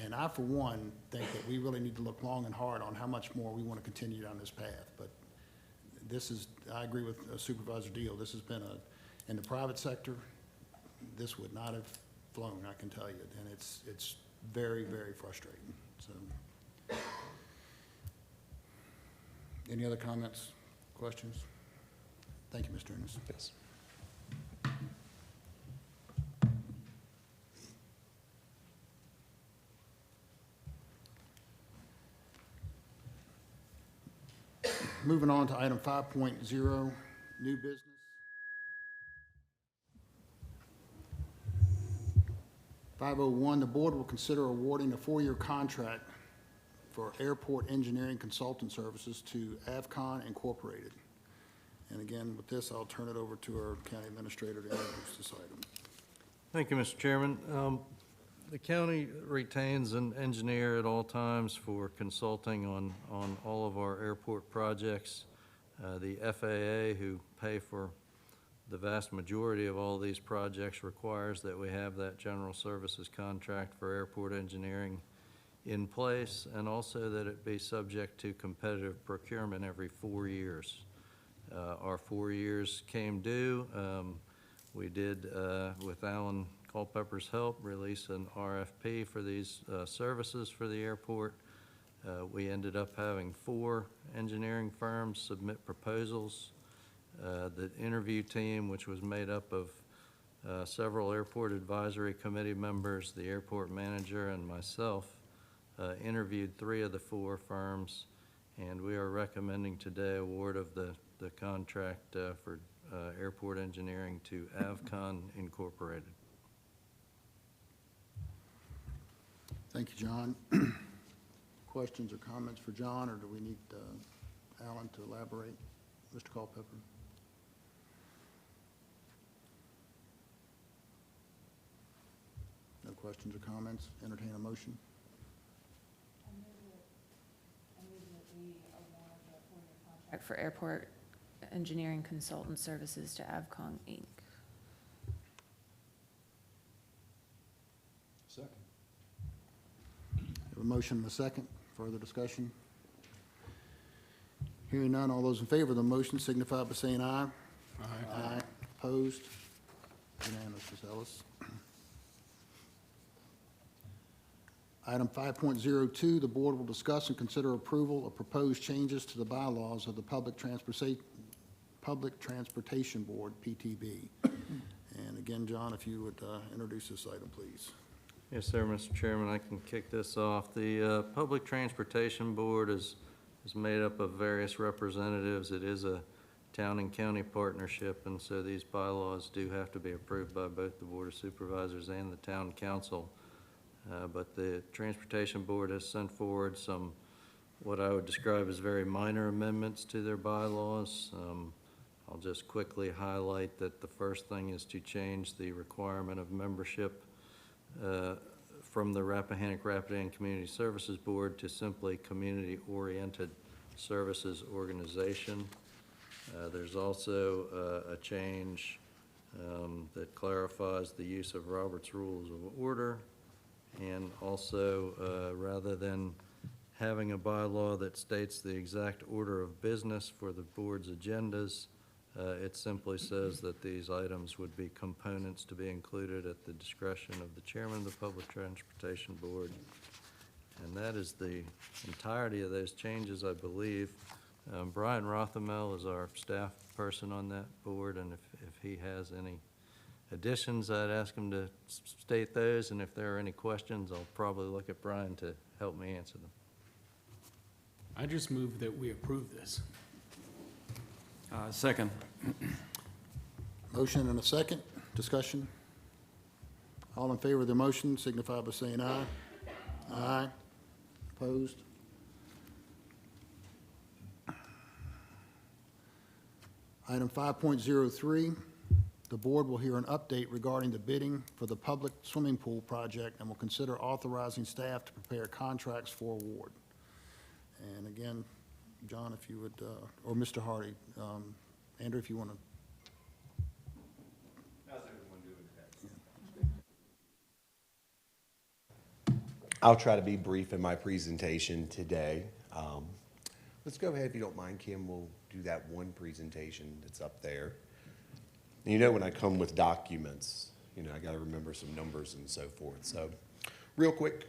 And I, for one, think that we really need to look long and hard on how much more we want to continue down this path. But this is, I agree with Supervisor Deal. This has been in the private sector, this would not have flown, I can tell you. And it's very, very frustrating. So, any other comments, questions? Thank you, Mr. Ennis. Yes. Moving on to item 5.0, new business. .501, the board will consider awarding a 4-year contract for airport engineering consultant services to Avcon Incorporated. And again, with this, I'll turn it over to our county administrator to introduce this item. Thank you, Mr. Chairman. The county retains an engineer at all times for consulting on all of our airport projects. The FAA, who pay for the vast majority of all these projects, requires that we have that general services contract for airport engineering in place, and also that it be subject to competitive procurement every 4 years. Our 4 years came due. We did, with Alan Culpeper's help, release an RFP for these services for the airport. We ended up having 4 engineering firms submit proposals. The interview team, which was made up of several airport advisory committee members, the airport manager, and myself, interviewed 3 of the 4 firms, and we are recommending today award of the contract for airport engineering to Avcon Incorporated. Thank you, John. Questions or comments for John, or do we need Alan to elaborate? Mr. Culpeper? No questions or comments? Entertain a motion? I move that we award for airport engineering consultant services to Avcon Inc. Second. Have a motion and a second. Further discussion? Hearing none, all those in favor of the motion signify by saying aye. Aye. Opposed? Unanimous, Ms. Ellis. Item 5.02, the board will discuss and consider approval of proposed changes to the bylaws of the Public Transportation Board, PTB. And again, John, if you would introduce this item, please. Yes, sir, Mr. Chairman, I can kick this off. The Public Transportation Board is made up of various representatives. It is a town and county partnership, and so these bylaws do have to be approved by both the Board of Supervisors and the Town Council. But the Transportation Board has sent forward some, what I would describe as very minor amendments to their bylaws. I'll just quickly highlight that the first thing is to change the requirement of membership from the Rappahannock Rapidan Community Services Board to simply Community-Oriented Services Organization. There's also a change that clarifies the use of Robert's Rules of Order. And also, rather than having a bylaw that states the exact order of business for the board's agendas, it simply says that these items would be components to be included at the discretion of the chairman of the Public Transportation Board. And that is the entirety of those changes, I believe. Brian Rothamel is our staff person on that board, and if he has any additions, I'd ask him to state those, and if there are any questions, I'll probably look at Brian to help me answer them. I just move that we approve this. Second. Motion and a second. Discussion? All in favor of the motion signify by saying aye. Aye. Opposed? Item 5.03, the board will hear an update regarding the bidding for the public swimming pool project and will consider authorizing staff to prepare contracts for award. And again, John, if you would, or Mr. Hardy, Andrew, if you want to. How's everyone doing today? I'll try to be brief in my presentation today. Let's go ahead, if you don't mind, Kim, we'll do that one presentation that's up there. And you know when I come with documents, you know, I got to remember some numbers and so forth. So real quick,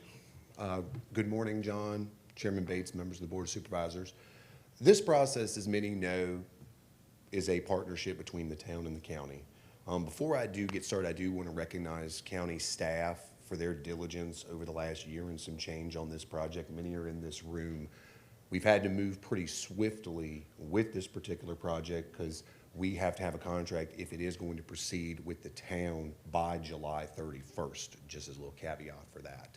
good morning, John, Chairman Bates, members of the Board of Supervisors. This process, as many know, is a partnership between the town and the county. Before I do get started, I do want to recognize county staff for their diligence over the last year and some change on this project. Many are in this room. We've had to move pretty swiftly with this particular project because we have to have a contract if it is going to proceed with the town by July 31st, just as a little caveat for that.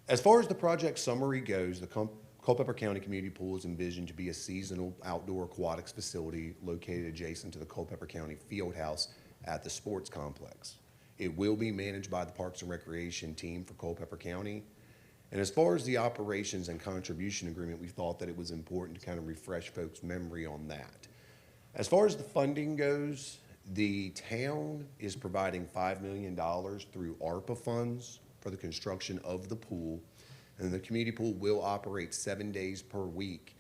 As far as the project summary goes, the Culpeper County Community Pool is envisioned to be a seasonal outdoor aquatics facility located adjacent to the Culpeper County Fieldhouse at the sports complex. It will be managed by the Parks and Recreation team for Culpeper County. And as far as the operations and contribution agreement, we thought that it was important to kind of refresh folks' memory on that. As far as the funding goes, the town is providing $5 million through ARPA funds for the construction of the pool. And the community pool will operate 7 days per week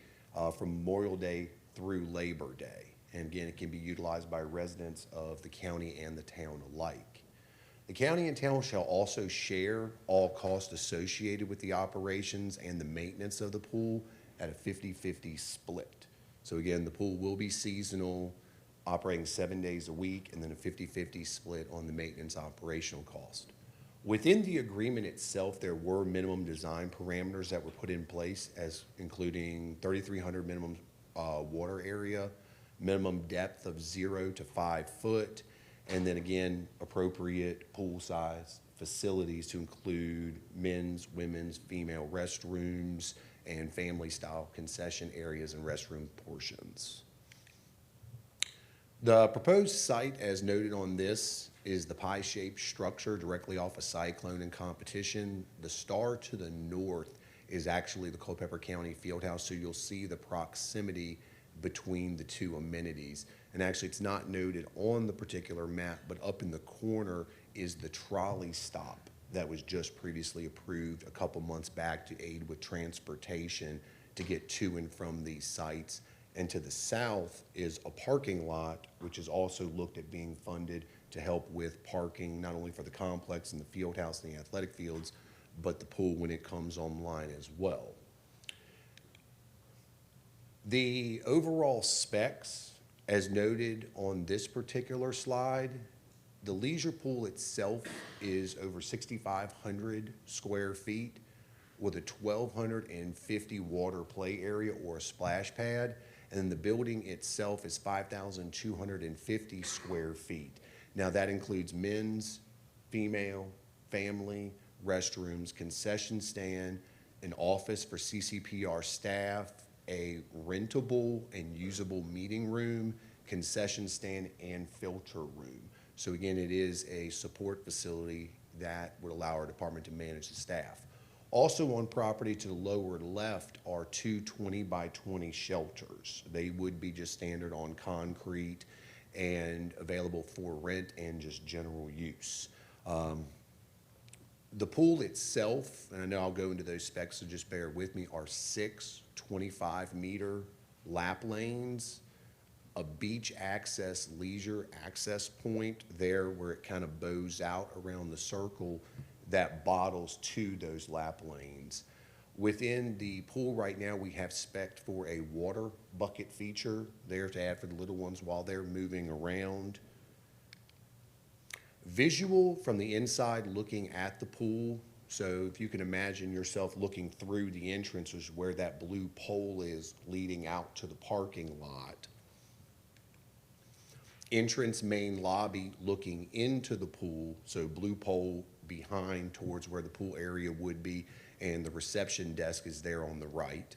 from Memorial Day through Labor Day. And again, it can be utilized by residents of the county and the town alike. The county and town shall also share all costs associated with the operations and the maintenance of the pool at a 50-50 split. So again, the pool will be seasonal, operating 7 days a week, and then a 50-50 split on the maintenance operational cost. Within the agreement itself, there were minimum design parameters that were put in place, as including 3,300 minimum water area, minimum depth of 0 to 5 foot, and then again, appropriate pool size facilities to include men's, women's, female restrooms, and family-style concession areas and restroom portions. The proposed site, as noted on this, is the pie-shaped structure directly off of Cyclone and Competition. The star to the north is actually the Culpeper County Fieldhouse, so you'll see the proximity between the two amenities. And actually, it's not noted on the particular map, but up in the corner is the trolley stop that was just previously approved a couple months back to aid with transportation to get to and from these sites. And to the south is a parking lot, which is also looked at being funded to help with parking, not only for the complex and the field house and the athletic fields, but the pool when it comes online as well. The overall specs, as noted on this particular slide, the leisure pool itself is over 6,500 square feet with a 1,250 water play area or a splash pad. And then the building itself is 5,250 square feet. Now that includes men's, female, family, restrooms, concession stand, an office for CCPR staff, a rentable and usable meeting room, concession stand, and filter room. So again, it is a support facility that would allow our department to manage the staff. Also on property to the lower left are two 20-by-20 shelters. They would be just standard on concrete and available for rent and just general use. The pool itself, and I know I'll go into those specs, so just bear with me, are 6 25-meter lap lanes, a beach access, leisure access point there where it kind of bows out around the circle that bottles to those lap lanes. Within the pool right now, we have spec'd for a water bucket feature there to add for the little ones while they're moving around. Visual from the inside looking at the pool. So if you can imagine yourself looking through the entrance, which is where that blue pole is leading out to the parking lot. Entrance main lobby looking into the pool, so blue pole behind towards where the pool area would be, and the reception desk is there on the right.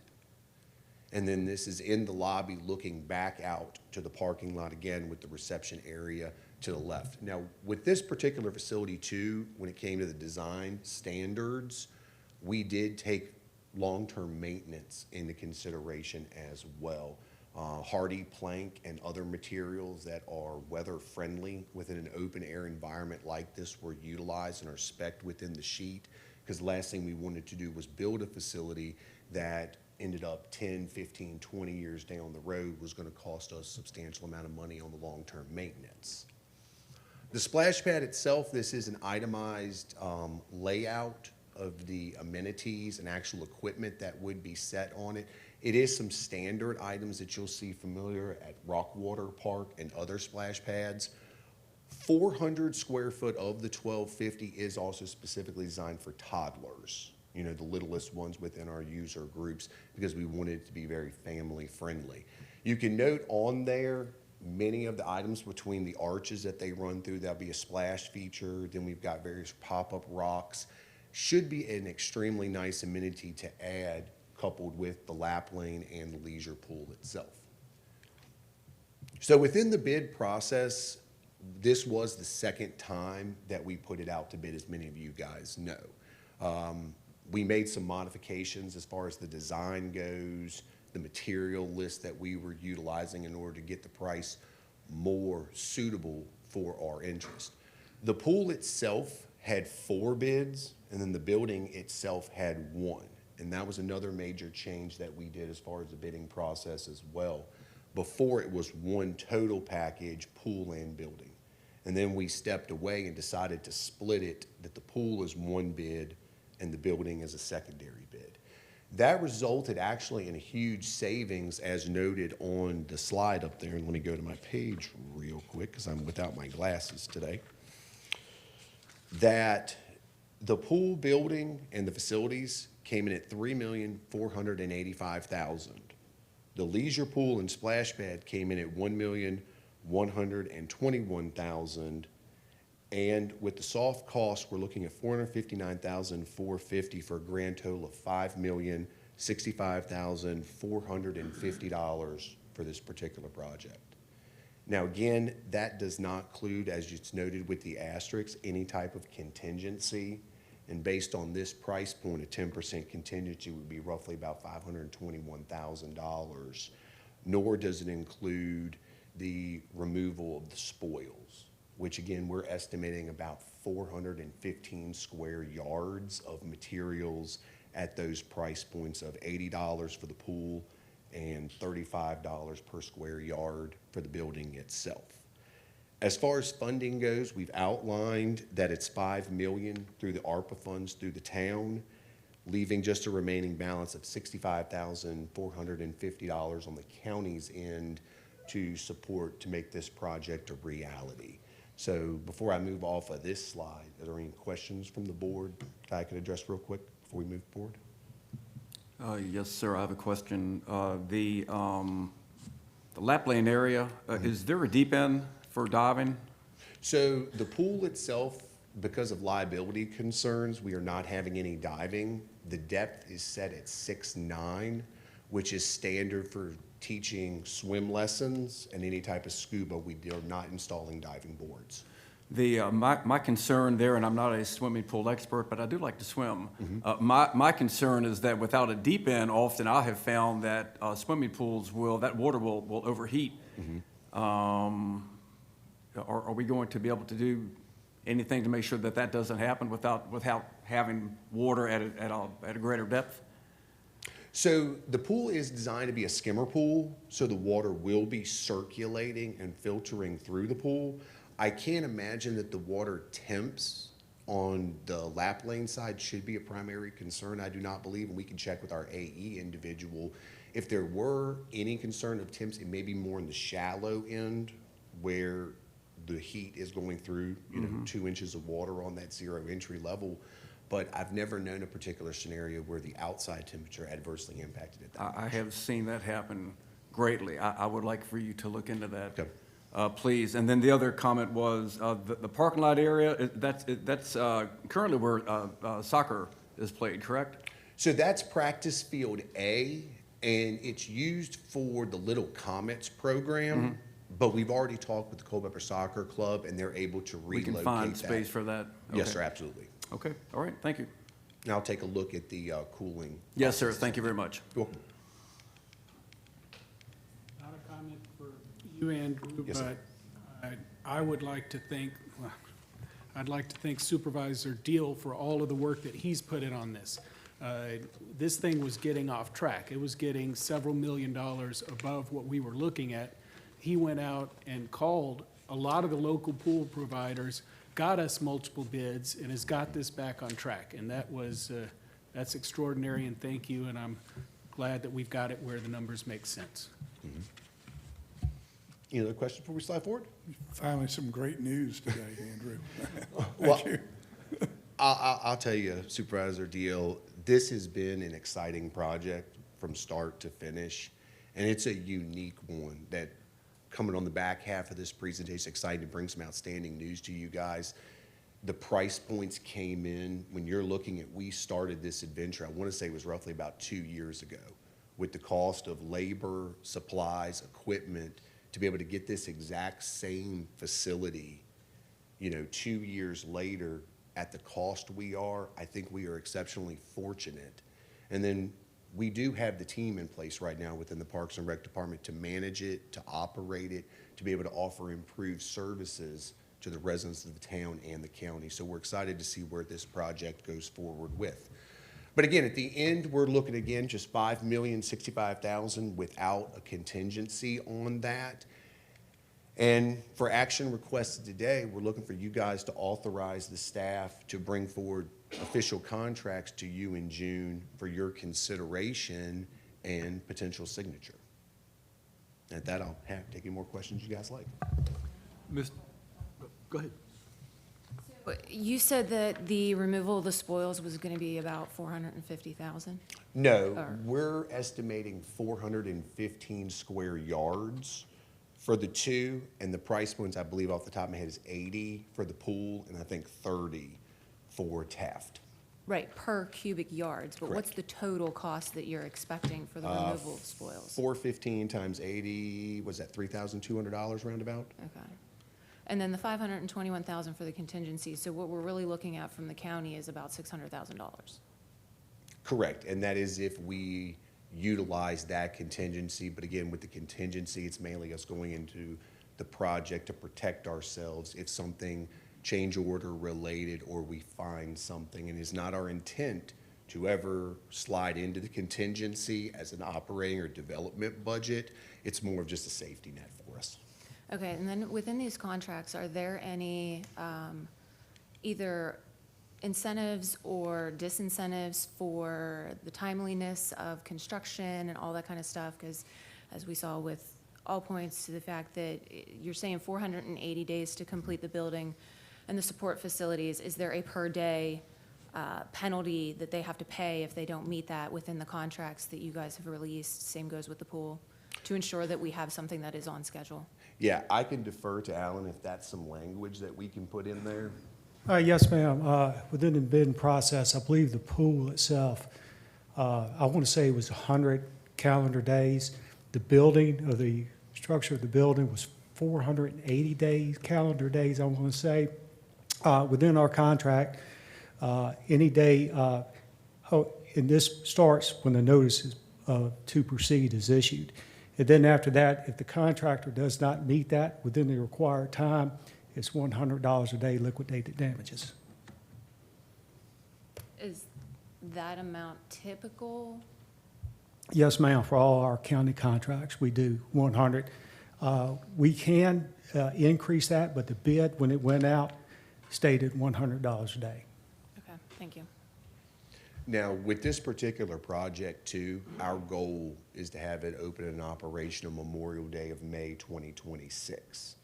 And then this is in the lobby looking back out to the parking lot again with the reception area to the left. Now, with this particular facility too, when it came to the design standards, we did take long-term maintenance into consideration as well. Hardy plank and other materials that are weather-friendly within an open-air environment like this were utilized and are spec'd within the sheet, because the last thing we wanted to do was build a facility that ended up 10, 15, 20 years down the road was going to cost us a substantial amount of money on the long-term maintenance. The splash pad itself, this is an itemized layout of the amenities and actual equipment that would be set on it. It is some standard items that you'll see familiar at Rockwater Park and other splash pads. 400 square foot of the 1,250 is also specifically designed for toddlers, you know, the littlest ones within our user groups, because we wanted it to be very family friendly. You can note on there many of the items between the arches that they run through. There'll be a splash feature. Then we've got various pop-up rocks. Should be an extremely nice amenity to add, coupled with the lap lane and the leisure pool itself. So within the bid process, this was the second time that we put it out to bid, as many of you guys know. We made some modifications as far as the design goes, the material list that we were utilizing in order to get the price more suitable for our interest. The pool itself had 4 bids, and then the building itself had 1. And that was another major change that we did as far as the bidding process as well. Before, it was one total package, pool and building. And then we stepped away and decided to split it, that the pool is 1 bid and the building is a secondary bid. That resulted actually in a huge savings, as noted on the slide up there. And let me go to my page real quick because I'm without my glasses today. That the pool building and the facilities came in at $3,485,000. The leisure pool and splash pad came in at $1,121,000. And with the soft costs, we're looking at $459,450 for a grand total of $5,065,450 for this particular project. Now, again, that does not include, as it's noted with the asterisks, any type of contingency. And based on this price point, a 10% contingency would be roughly about $521,000 nor does it include the removal of the spoils, which again, we're estimating about 415 square yards of materials at those price points of $80 for the pool and $35 per square yard for the building itself. As far as funding goes, we've outlined that it's $5 million through the ARPA funds through the town, leaving just a remaining balance of $65,450 on the county's end to support to make this project a reality. So before I move off of this slide, are there any questions from the board that I could address real quick before we move forward? Yes, sir, I have a question. The lap lane area, is there a deep end for diving? So the pool itself, because of liability concerns, we are not having any diving. The depth is set at 6'9", which is standard for teaching swim lessons and any type of scuba. We are not installing diving boards. My concern there, and I'm not a swimming pool expert, but I do like to swim. My concern is that without a deep end, often I have found that swimming pools that water will overheat. Are we going to be able to do anything to make sure that that doesn't happen without having water at a greater depth? So the pool is designed to be a skimmer pool, so the water will be circulating and filtering through the pool. I can't imagine that the water temps on the lap lane side should be a primary concern. I do not believe, and we can check with our AE individual. If there were any concern of temps, it may be more in the shallow end where the heat is going through, 2 inches of water on that zero entry level. But I've never known a particular scenario where the outside temperature adversely impacted it. I have seen that happen greatly. I would like for you to look into that. Okay. Please. And then the other comment was the parking lot area, that's currently where soccer is played, correct? So that's practice field A, and it's used for the Little Comets program. But we've already talked with the Culpeper Soccer Club, and they're able to relocate We can find that. space for that? Yes, Okay. sir, absolutely. Okay, all right, thank you. And I'll take a look at the cooling. Yes, sir, thank you very much. You're welcome. Not a comment for you, Andrew, Yes, sir. but I would like to thank, I'd like to thank Supervisor Deal for all of the work that he's put in on this. This thing was getting off track. It was getting several $1 million above what we were looking at. He went out and called a lot of the local pool providers, got us multiple bids, and has got this back on track. And that's extraordinary, and thank you, and I'm glad that we've got it where the numbers make sense. Any other questions before we slide forward? Finally, some great news today, Andrew. Well, Thank you. I'll tell you, Supervisor Deal, this has been an exciting project from start to finish, and it's a unique one that coming on the back half of this presentation, excited to bring some outstanding news to you guys. The price points came in, when you're looking at, we started this adventure, I want to say it was roughly about 2 years ago, with the cost of labor, supplies, equipment, to be able to get this exact same facility, 2 years later at the cost we are, I think we are exceptionally fortunate. And then we do have the team in place right now within the Parks and Rec Department to manage it, to operate it, to be able to offer improved services to the residents of the town and the county. So we're excited to see where this project goes forward with. But again, at the end, we're looking again, just $5,065,000 without a contingency on that. And for action requested today, we're looking for you guys to authorize the staff to bring forward official contracts to you in June for your consideration and potential signature. At that, I'll take any more questions you guys like. Go ahead. You said that the removal of the spoils was gonna be about 450,000? No, Or- we're estimating 415 square yards for the two, and the price points, I believe off the top of my head, is 80 for the pool, and I think 30 for Taft. Right, per cubic yards, but what's the total cost that you're expecting for the removal of spoils? 415 times 80, was that $3,200 roundabout? Okay. And then the 521,000 for the contingency, so what we're really looking at from the county is about $600,000. Correct, and that is if we utilize that contingency. But again, with the contingency, it's mainly us going into the project to protect ourselves if something change order related or we find something. And it's not our intent to ever slide into the contingency as an operating or development budget. It's more of just a safety net for us. Okay, and then within these contracts, are there any either incentives or disincentives for the timeliness of construction and all that kind of stuff? Because as we saw with all points to the fact that you're saying 480 days to complete the building and the support facilities, is there a per day penalty that they have to pay if they don't meet that within the contracts that you guys have released? Same goes with the pool, to ensure that we have something that is on schedule. Yeah, I can defer to Alan if that's some language that we can put in there. Yes, ma'am. Within the bidding process, I believe the pool itself, I want to say it was 100 calendar days. The building, or the structure of the building was 480 days, calendar days, I want to say. Within our contract, any day, and this starts when the notice to proceed is issued. And then after that, if the contractor does not meet that within the required time, it's $100 a day liquidated damages. Is that amount typical? Yes, ma'am, for all our county contracts, we do 100. We can increase that, but the bid, when it went out, stayed at $100 a day. Okay, thank you. Now, with this particular project too, our goal is to have it open and operational Memorial Day of May 2026.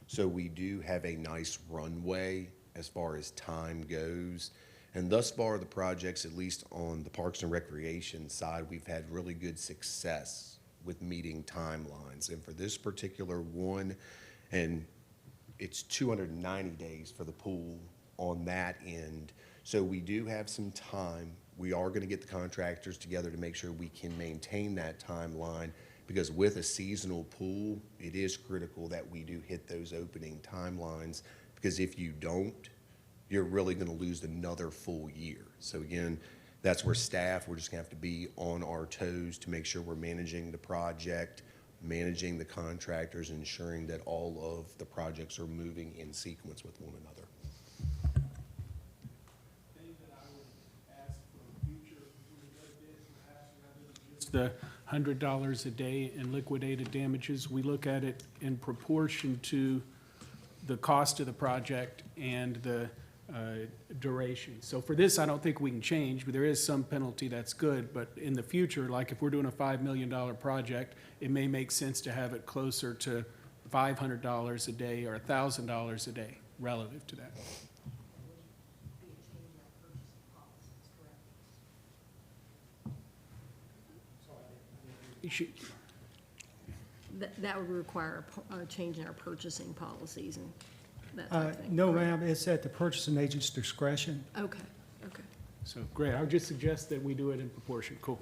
So we do have a nice runway as far as time goes. And thus far, the projects, at least on the Parks and Recreation side, we've had really good success with meeting timelines. And for this particular one, and it's 290 days for the pool on that end. So we do have some time. We are going to get the contractors together to make sure we can maintain that timeline, because with a seasonal pool, it is critical that we do hit those opening timelines, because if you don't, you're really going to lose another full year. So again, that's where staff, we're just going to have to be on our toes to make sure we're managing the project, managing the contractors, ensuring that all of the projects are moving in sequence with one another. The $100 a day in liquidated damages, we look at it in proportion to the cost of the project and the duration. So for this, I don't think we can change, but there is some penalty that's good. But in the future, like if we're doing a $5 million project, it may make sense to have it closer to $500 a day or $1,000 a day relative to that. That would require a change in our purchasing policies and that type of thing. No, correct? ma'am, it's at the purchasing agent's discretion. Okay, okay. So, great, I would just suggest that we do it in proportion. Cool.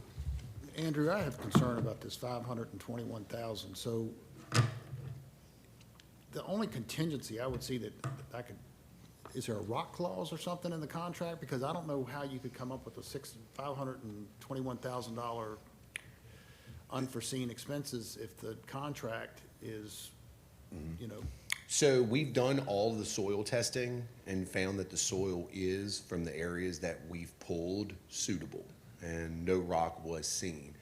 Andrew, I have concern about this 521,000. So the only contingency I would see that I could, is there a rock clause or something in the contract? Because I don't know how you could come up with a $521,000 unforeseen expenses if the contract is, you know. So we've done all of the soil testing and found that the soil is, from the areas that we've pulled, suitable, and no rock was seen.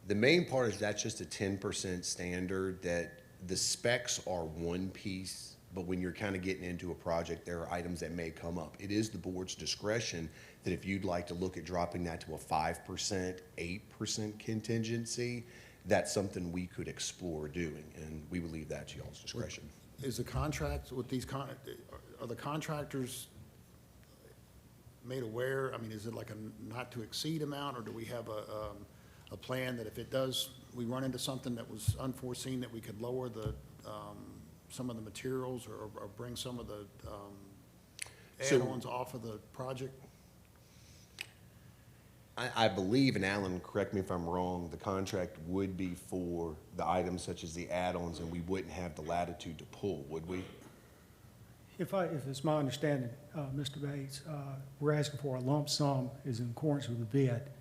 The main part is that's just a 10% standard, that the specs are one piece, but when you're kind of getting into a project, there are items that may come up. It is the board's discretion that if you'd like to look at dropping that to a 5%, 8% contingency, that's something we could explore doing, and we would leave that to y'all's discretion. Is the contract with these, are the contractors made aware? I mean, is it like a not to exceed amount, or do we have a plan that if it does, we run into something that was unforeseen, that we could lower the, some of the materials or bring some of the add-ons off of the project? I believe, and Alan, correct me if I'm wrong, the contract would be for the items such as the add-ons, and we wouldn't have the latitude to pull, would we? If it's my understanding, Mr. Bates, we're asking for a lump sum is in accordance with the bid.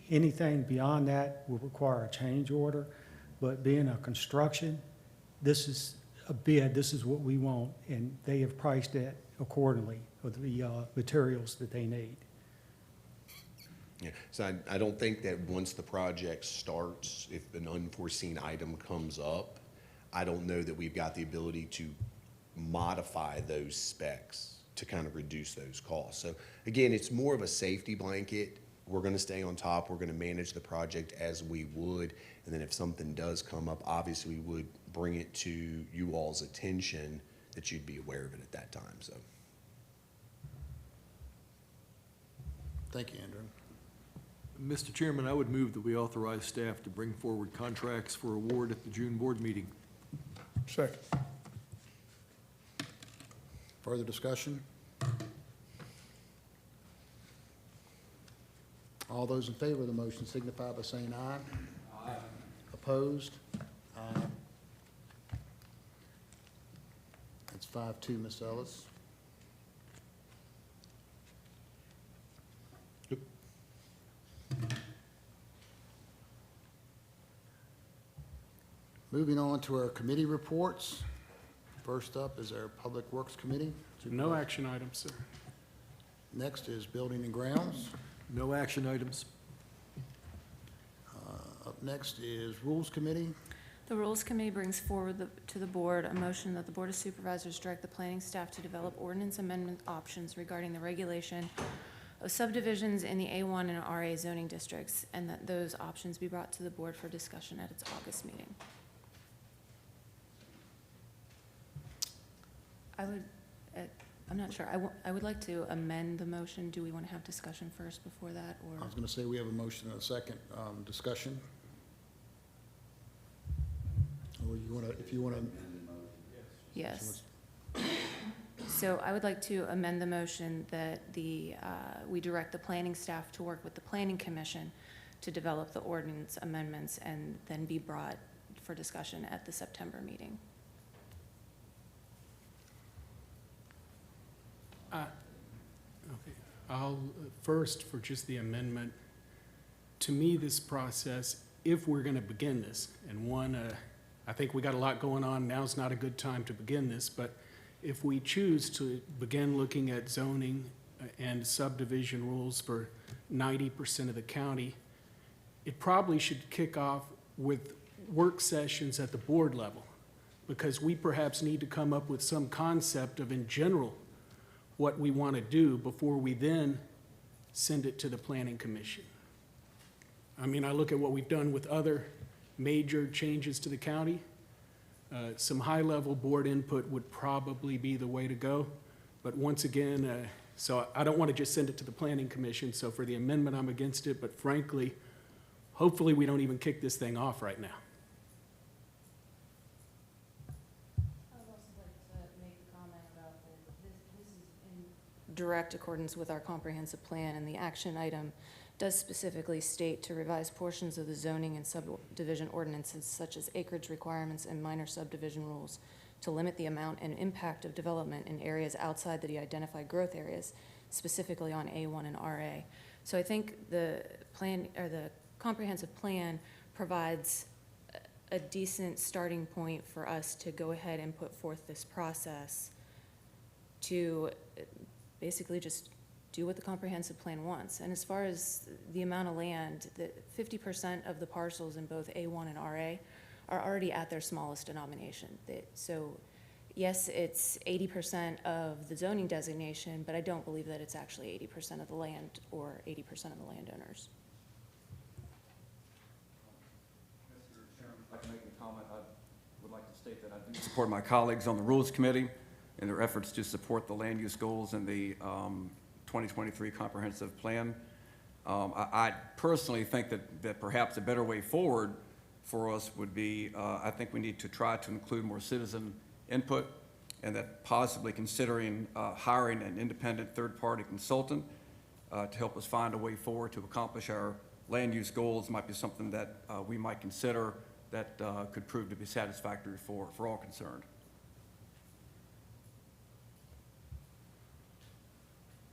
Anything beyond that will require a change order, but being a construction, this is a bid, this is what we want, and they have priced it accordingly with the materials that they need. Yeah, so I don't think that once the project starts, if an unforeseen item comes up, I don't know that we've got the ability to modify those specs to kind of reduce those costs. So again, it's more of a safety blanket. We're gonna stay on top, we're gonna manage the project as we would, and then if something does come up, obviously we would bring it to you all's attention that you'd be aware of it at that time, so. Thank you, Andrew. Mr. Chairman, I would move that we authorize staff to bring forward contracts for award at the June board meeting. Second. Further discussion? All those in favor of the motion signify by saying aye. Aye. Opposed? Aye. That's 5-2, Ms. Ellis. Moving on to our committee reports. First up is our Public Works Committee. No action items, sir. Next is Building and Grounds. No action items. Up next is Rules Committee. The Rules Committee brings forward to the board a motion that the Board of Supervisors direct the planning staff to develop ordinance amendment options regarding the regulation of subdivisions in the A1 and RA zoning districts, and that those options be brought to the board for discussion at its August meeting. I'm not sure. I would like to amend the motion. Do we want to have discussion first before that, I or? was going to say we have a motion and a second. Discussion? Or you want to, if you want to? Yes. So I would like to amend the motion that we direct the planning staff to work with the planning commission to develop the ordinance amendments and then be brought for discussion at the September meeting. Okay, I'll, first, for just the amendment, to me, this process, if we're gonna begin this, and one, I think we got a lot going on, now's not a good time to begin this, but if we choose to begin looking at zoning and subdivision rules for 90% of the county, it probably should kick off with work sessions at the board level, because we perhaps need to come up with some concept of, in general, what we want to do before we then send it to the planning commission. I mean, I look at what we've done with other major changes to the county. Some high-level board input would probably be the way to go. But once again, so I don't want to just send it to the planning commission. So for the amendment, I'm against it. But frankly, hopefully we don't even kick this thing off right now. I would also like to make a comment about this is in direct accordance with our comprehensive plan, and the action item does specifically state to revise portions of the zoning and subdivision ordinances such as acreage requirements and minor subdivision rules to limit the amount and impact of development in areas outside the identified growth areas, specifically on A1 and RA. So I think the plan, or the comprehensive plan, provides a decent starting point for us to go ahead and put forth this process to basically just do what the comprehensive plan wants. And as far as the amount of land, 50% of the parcels in both A1 and RA are already at their smallest denomination. So yes, it's 80% of the zoning designation, but I don't believe that it's actually 80% of the land or 80% of the landowners. Mr. Chairman, if I can make a comment, I would like to state that I do support my colleagues on the Rules Committee in their efforts to support the land use goals in the 2023 Comprehensive Plan. I personally think that perhaps a better way forward for us would be, I think we need to try to include more citizen input, and that possibly considering hiring an independent third-party consultant to help us find a way forward to accomplish our land use goals might be something that we might consider that could prove to be satisfactory for all concerned.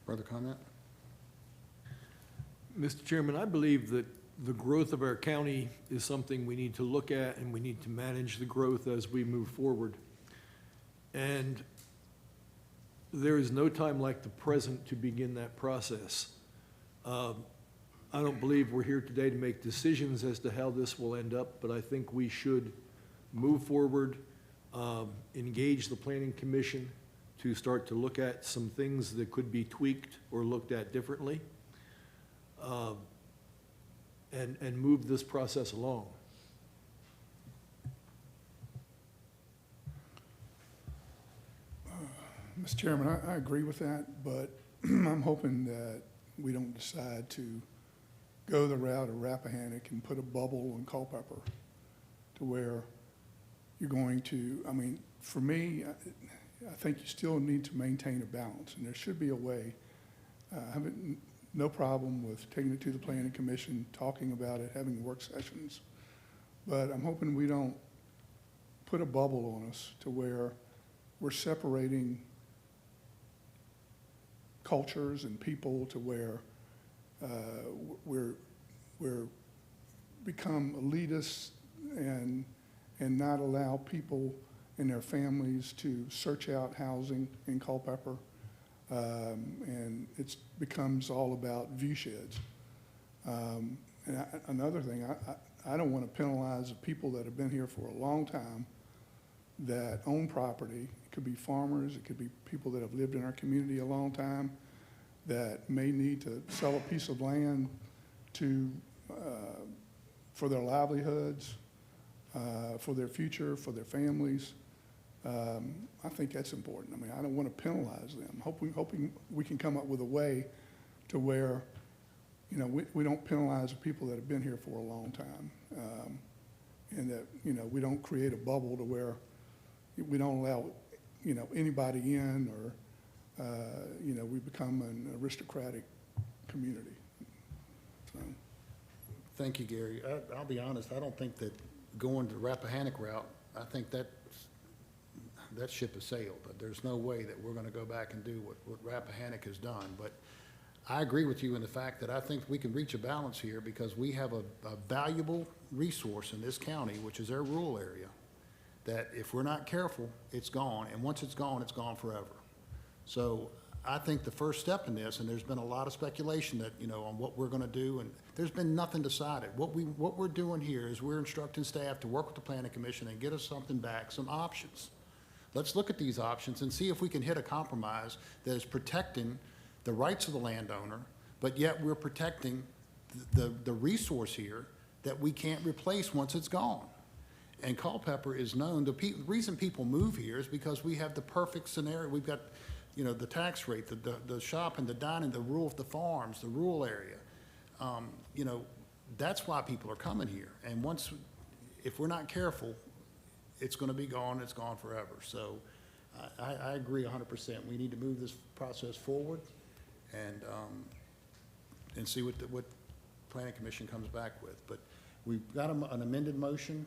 Further comment? Mr. Chairman, I believe that the growth of our county is something we need to look at, and we need to manage the growth as we move forward. And there is no time like the present to begin that process. I don't believe we're here today to make decisions as to how this will end up, but I think we should move forward, engage the Planning Commission to start to look at some things that could be tweaked or looked at differently, and move this process along. Mr. Chairman, I agree with that, but I'm hoping that we don't decide to go the route of Rappahannock and put a bubble on Culpeper to where you're going to, I mean, for me, I think you still need to maintain a balance, and there should be a way. I have no problem with taking it to the Planning Commission, talking about it, having work sessions, but I'm hoping we don't put a bubble on us to where we're separating cultures and people to where we're become elitists and not allow people and their families to search out housing in Culpeper. And it becomes all about view sheds. And another thing, I don't want to penalize the people that have been here for a long time that own property. It could be farmers, it could be people that have lived in our community a long time that may need to sell a piece of land to, for their livelihoods, for their future, for their families. I think that's important. I mean, I don't want to penalize them. Hoping we can come up with a way to where, you know, we don't penalize the people that have been here for a long time. And that, you know, we don't create a bubble to where we don't allow, you know, anybody in, or, you know, we become an aristocratic community. So. Thank you, Gary. I'll be honest, I don't think that going the Rappahannock route, I think that ship has sailed. There's no way that we're gonna go back and do what Rappahannock has done. But I agree with you in the fact that I think we can reach a balance here, because we have a valuable resource in this county, which is our rural area, that if we're not careful, it's gone. And once it's gone forever. So I think the first step in this, and there's been a lot of speculation that, you know, on what we're gonna do, and there's been nothing decided. What we're doing here is we're instructing staff to work with the Planning Commission and get us something back, some options. Let's look at these options and see if we can hit a compromise that is protecting the rights of the landowner, but yet we're protecting the resource here that we can't replace once it's gone. And Culpeper is known, the reason people move here is because we have the perfect scenario. We've got, you know, the tax rate, the shopping, the dining, the farms, the rural area. You know, that's why people are coming here. And if we're not careful, it's gonna be gone, it's gone forever. So I agree 100%. We need to move this process forward and see what Planning Commission comes back with. But we've got an amended motion.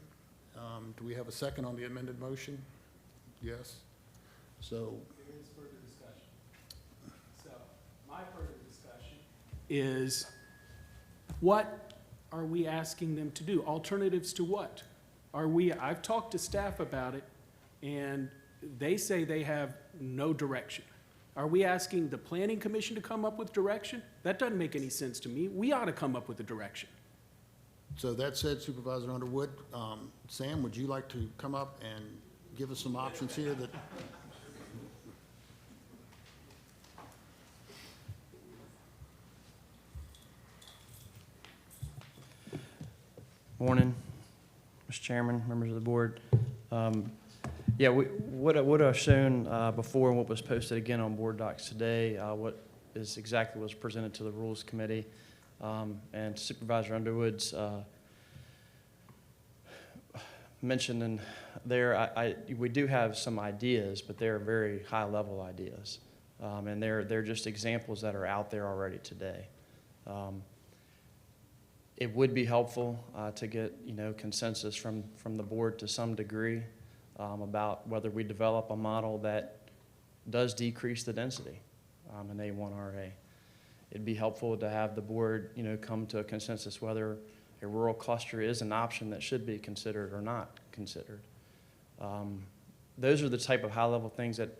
Do we have a second on the amended motion? Yes? So. There is further discussion. So my further discussion is, what are we asking them to do? Alternatives to what? I've talked to staff about it, and they say they have no direction. Are we asking the Planning Commission to come up with direction? That doesn't make any sense to me. We ought to come up with a direction. So that said, Supervisor Underwood, Sam, would you like to come up and give us some options here that? Morning, Mr. Chairman, members of the board. Yeah, what I've shown before and what was posted again on board docs today, what is exactly what was presented to the Rules Committee. And Supervisor Underwood's mentioned in there, we do have some ideas, but they're very high-level ideas. And they're just examples that are out there already today. It would be helpful to get, you know, consensus from the board to some degree about whether we develop a model that does decrease the density in A1RA. It'd be helpful to have the board, you know, come to a consensus whether a rural cluster is an option that should be considered or not considered. Those are the type of high-level things that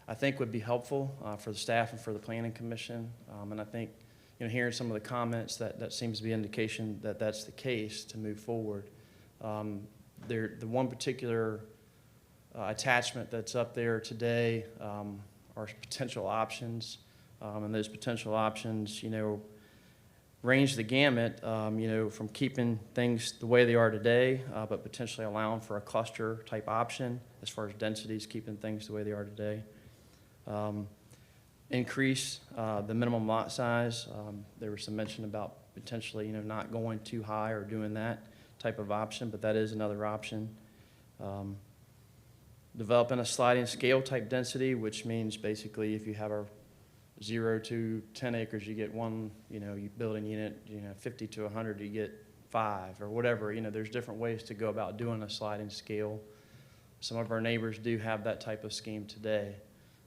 I think would be helpful for the staff and for the Planning Commission. And I think, hearing some of the comments, that seems to be indication that that's the case to move forward. The one particular attachment that's up there today are potential options. And those potential options, range the gamut, from keeping things the way they are today, but potentially allowing for a cluster type option as far as densities, keeping things the way they are today. Increase the minimum lot size. There was some mention about potentially, not going too high or doing that type of option, but that is another option. Developing a sliding scale type density, which means basically if you have a 0 to 10 acres, you get one, you building unit, 50 to 100, you get 5 or whatever. There's different ways to go about doing a sliding scale. Some of our neighbors do have that type of scheme today,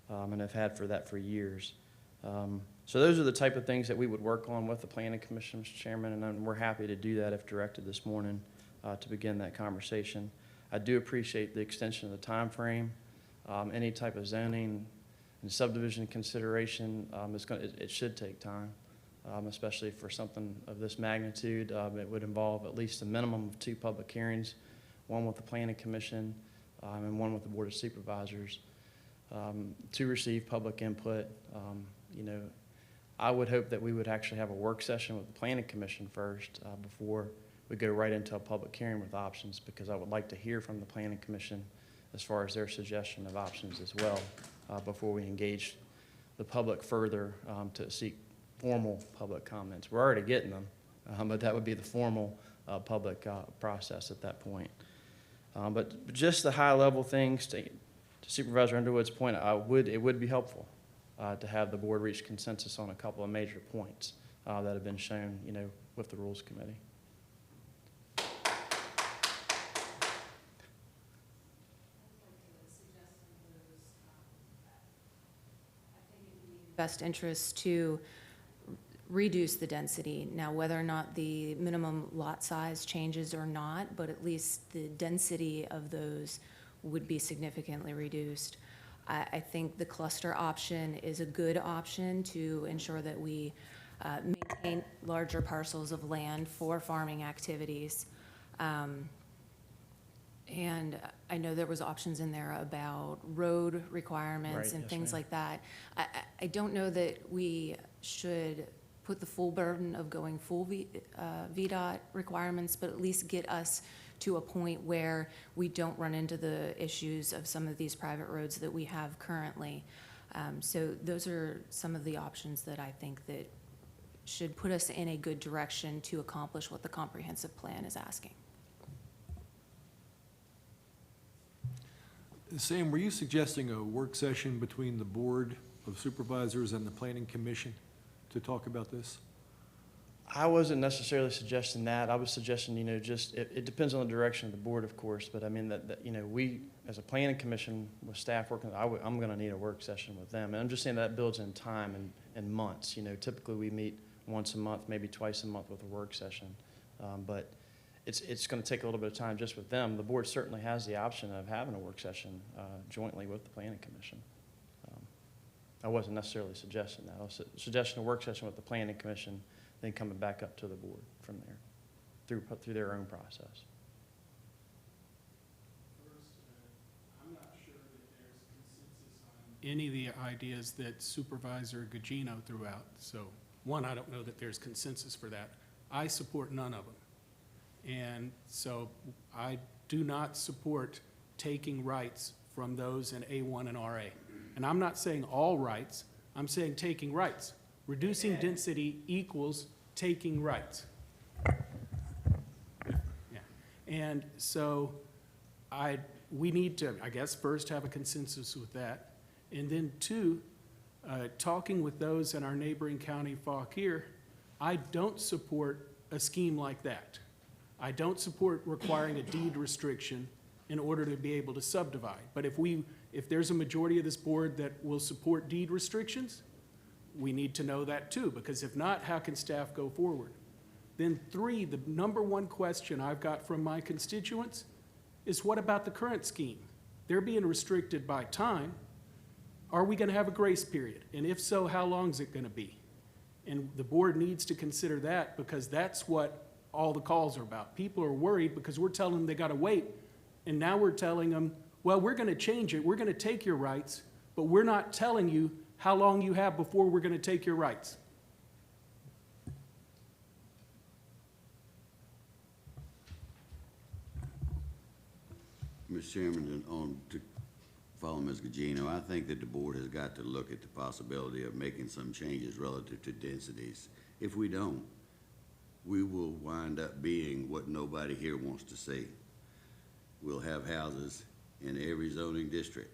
and have had for years. So those are the type of things that we would work on with the Planning Commission, Mr. Chairman, and we're happy to do that if directed this morning to begin that conversation. I do appreciate the extension of the time frame. Any type of zoning and subdivision consideration, it should take time, especially for something of this magnitude. It would involve at least a minimum of 2 public hearings, one with the Planning Commission and one with the Board of Supervisors, to receive public input. I would hope that we would actually have a work session with the Planning Commission first before we go right into a public hearing with options, because I would like to hear from the Planning Commission as far as their suggestion of options as well, before we engage the public further to seek formal public comments. We're already getting them, but that would be the formal public process at that point. But just the high-level things, to Supervisor Underwood's point, it would be helpful to have the board reach consensus on a couple of major points that have been shown, with the Rules Committee. Best interest to reduce the density. Now, whether or not the minimum lot size changes or not, but at least the density of those would be significantly reduced. I think the cluster option is a good option to ensure that we maintain larger parcels of land for farming activities. And I know there was options in there about road requirements Right, and yes, things ma'am. like that. I don't know that we should put the full burden of going full VDOT requirements, but at least get us to a point where we don't run into the issues of some of these private roads that we have currently. So those are some of the options that I think that should put us in a good direction to accomplish what the comprehensive plan is asking. Sam, were you suggesting a work session between the Board of Supervisors and the Planning Commission to talk about this? I wasn't necessarily suggesting that. I was suggesting, it depends on the direction of the board, of course, but I mean that we, as a Planning Commission with staff working, I'm going to need a work session with them. And I'm just saying that builds in time and months. Typically we meet once a month, maybe twice a month with a work session. But it's going to take a little bit of time just with them. The board certainly has the option of having a work session jointly with the Planning Commission. I wasn't necessarily suggesting that. I was suggesting a work session with the Planning Commission, then coming back up to the board from there, through their own process. First, I'm not sure that there's consensus on any of the ideas that Supervisor Gugino threw out. So, one, I don't know that there's consensus for that. I support none of them. And so I do not support taking rights from those in A1 and RA. And I'm not saying all rights, I'm saying taking rights. Reducing density equals taking rights. Yeah. And so we need to, I guess, first have a consensus with that. And then 2, talking with those in our neighboring county, Fauquier, I don't support a scheme like that. I don't support requiring a deed restriction in order to be able to subdivide. But if there's a majority of this board that will support deed restrictions, we need to know that too, because if not, how can staff go forward? then 3, the number one question I've got from my constituents is, what about the current scheme? They're being restricted by time. Are we going to have a grace period? And if so, how long is it going to be? And the board needs to consider that, because that's what all the calls are about. People are worried because we're telling them they got to wait, and now we're telling them, well, we're going to change it. We're going to take your rights, but we're not telling you how long you have before we're going to take your rights. Mr. Chairman, to follow Ms. Gugino, I think that the board has got to look at the possibility of making some changes relative to densities. If we don't, we will wind up being what nobody here wants to see. We'll have houses in every zoning district.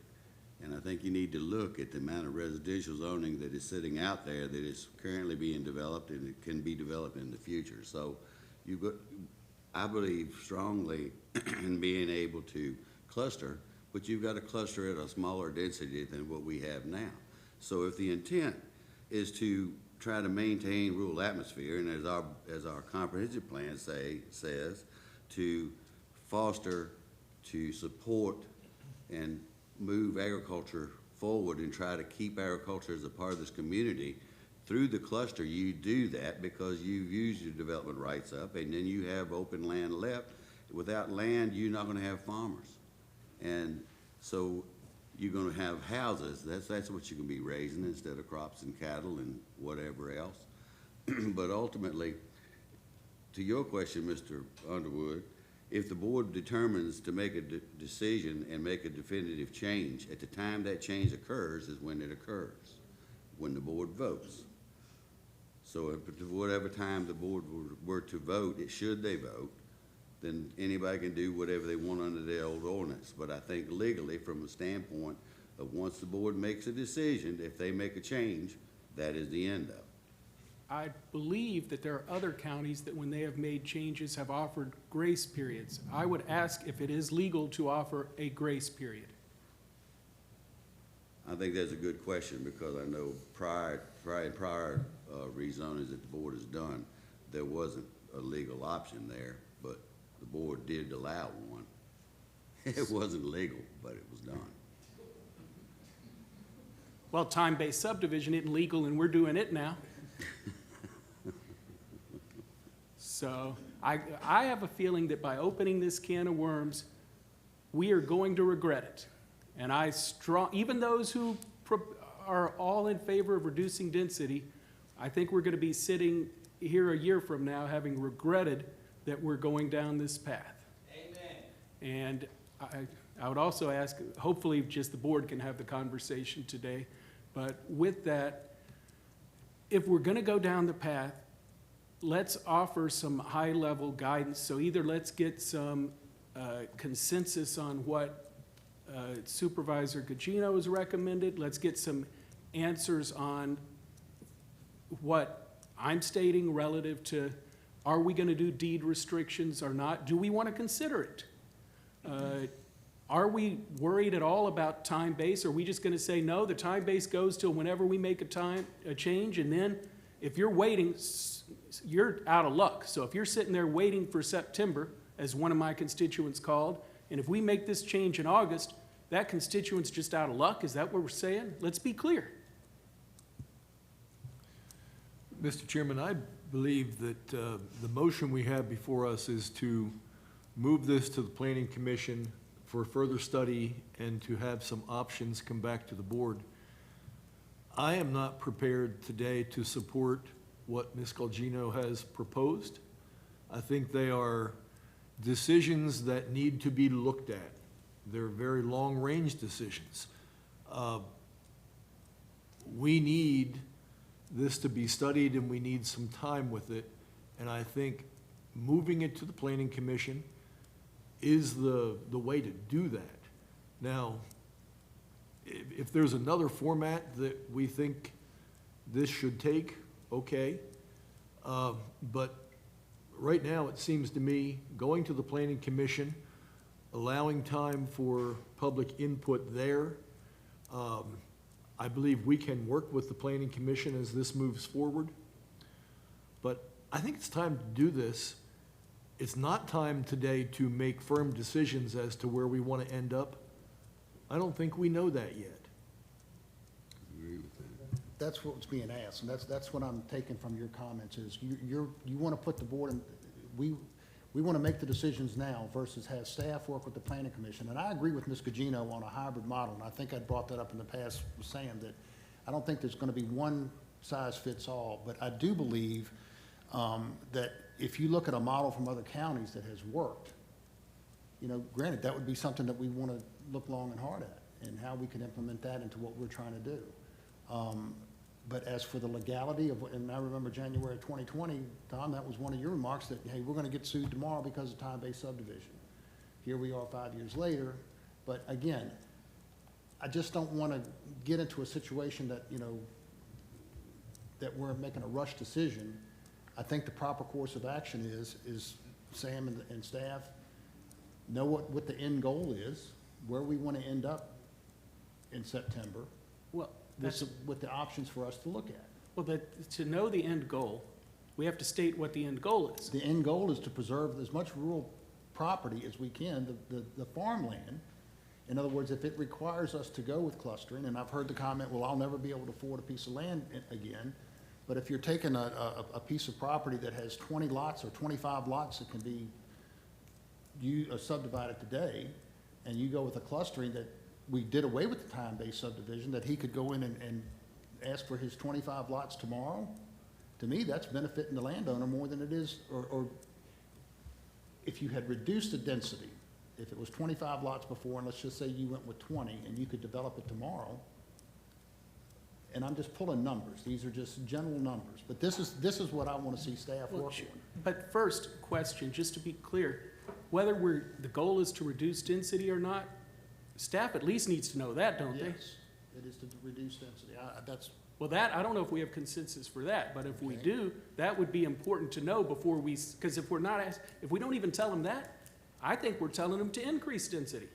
And I think you need to look at the amount of residential zoning that is sitting out there that is currently being developed and it can be developed in the future. So I believe strongly in being able to cluster, but you've got to cluster at a smaller density than what we have now. So if the intent is to try to maintain rural atmosphere, and as our comprehensive plan says, to foster, to support, and move agriculture forward and try to keep agriculture as a part of this community, through the cluster, you do that because you've used your development rights up, and then you have open land left. Without land, you're not going to have farmers. And so you're going to have houses. That's what you're going to be raising instead of crops and cattle and whatever else. But ultimately, to your question, Mr. Underwood, if the board determines to make a decision and make a definitive change, at the time that change occurs is when it occurs, when the board votes. So if whatever time the board were to vote, should they vote, then anybody can do whatever they want under the old ordinance. But I think legally, from a standpoint of once the board makes a decision, if they make a change, that is the end of it. I believe that there are other counties that when they have made changes have offered grace periods. I would ask if it is legal to offer a grace period. I think that's a good question, because I know prior rezonings that the board has done, there wasn't a legal option there, but the board did allow one. It wasn't legal, but it was done. Well, time-based subdivision isn't legal, and we're doing it now. So I have a feeling that by opening this can of worms, we are going to regret it. And even those who are all in favor of reducing density, I think we're going to be sitting here a year from now having regretted that we're going down this path. Amen. And I would also ask, hopefully just the board can have the conversation today, but with that, if we're going to go down the path, let's offer some high-level guidance. So either let's get some consensus on what Supervisor Gugino has recommended. Let's get some answers on what I'm stating relative to, are we going to do deed restrictions or not? Do we want to consider it? Are we worried at all about time base? Are we just going to say, no, the time base goes till whenever we make a change, and then if you're waiting, you're out of luck. So if you're sitting there waiting for September, as one of my constituents called, and if we make this change in August, that constituent's just out of luck? Is that what we're saying? Let's be clear. Mr. Chairman, I believe that the motion we have before us is to move this to the Planning Commission for further study and to have some options come back to the board. I am not prepared today to support what Ms. Gugino has proposed. I think they are decisions that need to be looked at. They're very long-range decisions. We need this to be studied, and we need some time with it. And I think moving it to the Planning Commission is the way to do that. Now, if there's another format that we think this should take, okay. But right now, it seems to me, going to the Planning Commission, allowing time for public input there, I believe we can work with the Planning Commission as this moves forward. But I think it's time to do this. It's not time today to make firm decisions as to where we want to end up. I don't think we know that yet. Agree with that. That's what's being asked, and that's what I'm taking from your comments, is you want to put the board in, we want to make the decisions now versus have staff work with the planning commission. And I agree with Ms. Gugino on a hybrid model, and I think I brought that up in the past, was saying that I don't think there's going to be one size fits all, but I do believe that if you look at a model from other counties that has worked, you know, granted, that would be something that we want to look long and hard at, and how we can implement that into what we're trying to do. But as for the legality of, and I remember January 2020, Tom, that was one of your remarks that, hey, we're going to get sued tomorrow because of time-based subdivision. Here we are 5 years later. But again, I just don't want to get into a situation that, you know, that we're making a rush decision. I think the proper course of action is Sam and staff know what the end goal is, where we want to end up in September. Well, This, with the options for us to look at. well, to know the end goal, we have to state what the end goal is. The end goal is to preserve as much rural property as we can, the farmland. In other words, if it requires us to go with clustering, and I've heard the comment, well, I'll never be able to afford a piece of land again. But if you're taking a piece of property that has 20 lots or 25 lots that can be subdivided today, and you go with a clustering that we did away with the time-based subdivision, that he could go in and ask for his 25 lots tomorrow, to me, that's benefiting the landowner more than it is, or if you had reduced the density, if it was 25 lots before, and let's just say you went with 20, and you could develop it tomorrow, and I'm just pulling numbers, these are just general numbers, but this is what I want to see staff Well, work sure. on. But first question, just to be clear, whether the goal is to reduce density or not, staff at least needs to know that, don't they? Yes, it is to reduce density, that's, Well, that, I don't know if we have consensus for that, but if we Okay. do, that would be important to know before we, because if we're not, if we don't even tell them that, I think we're telling them to increase density.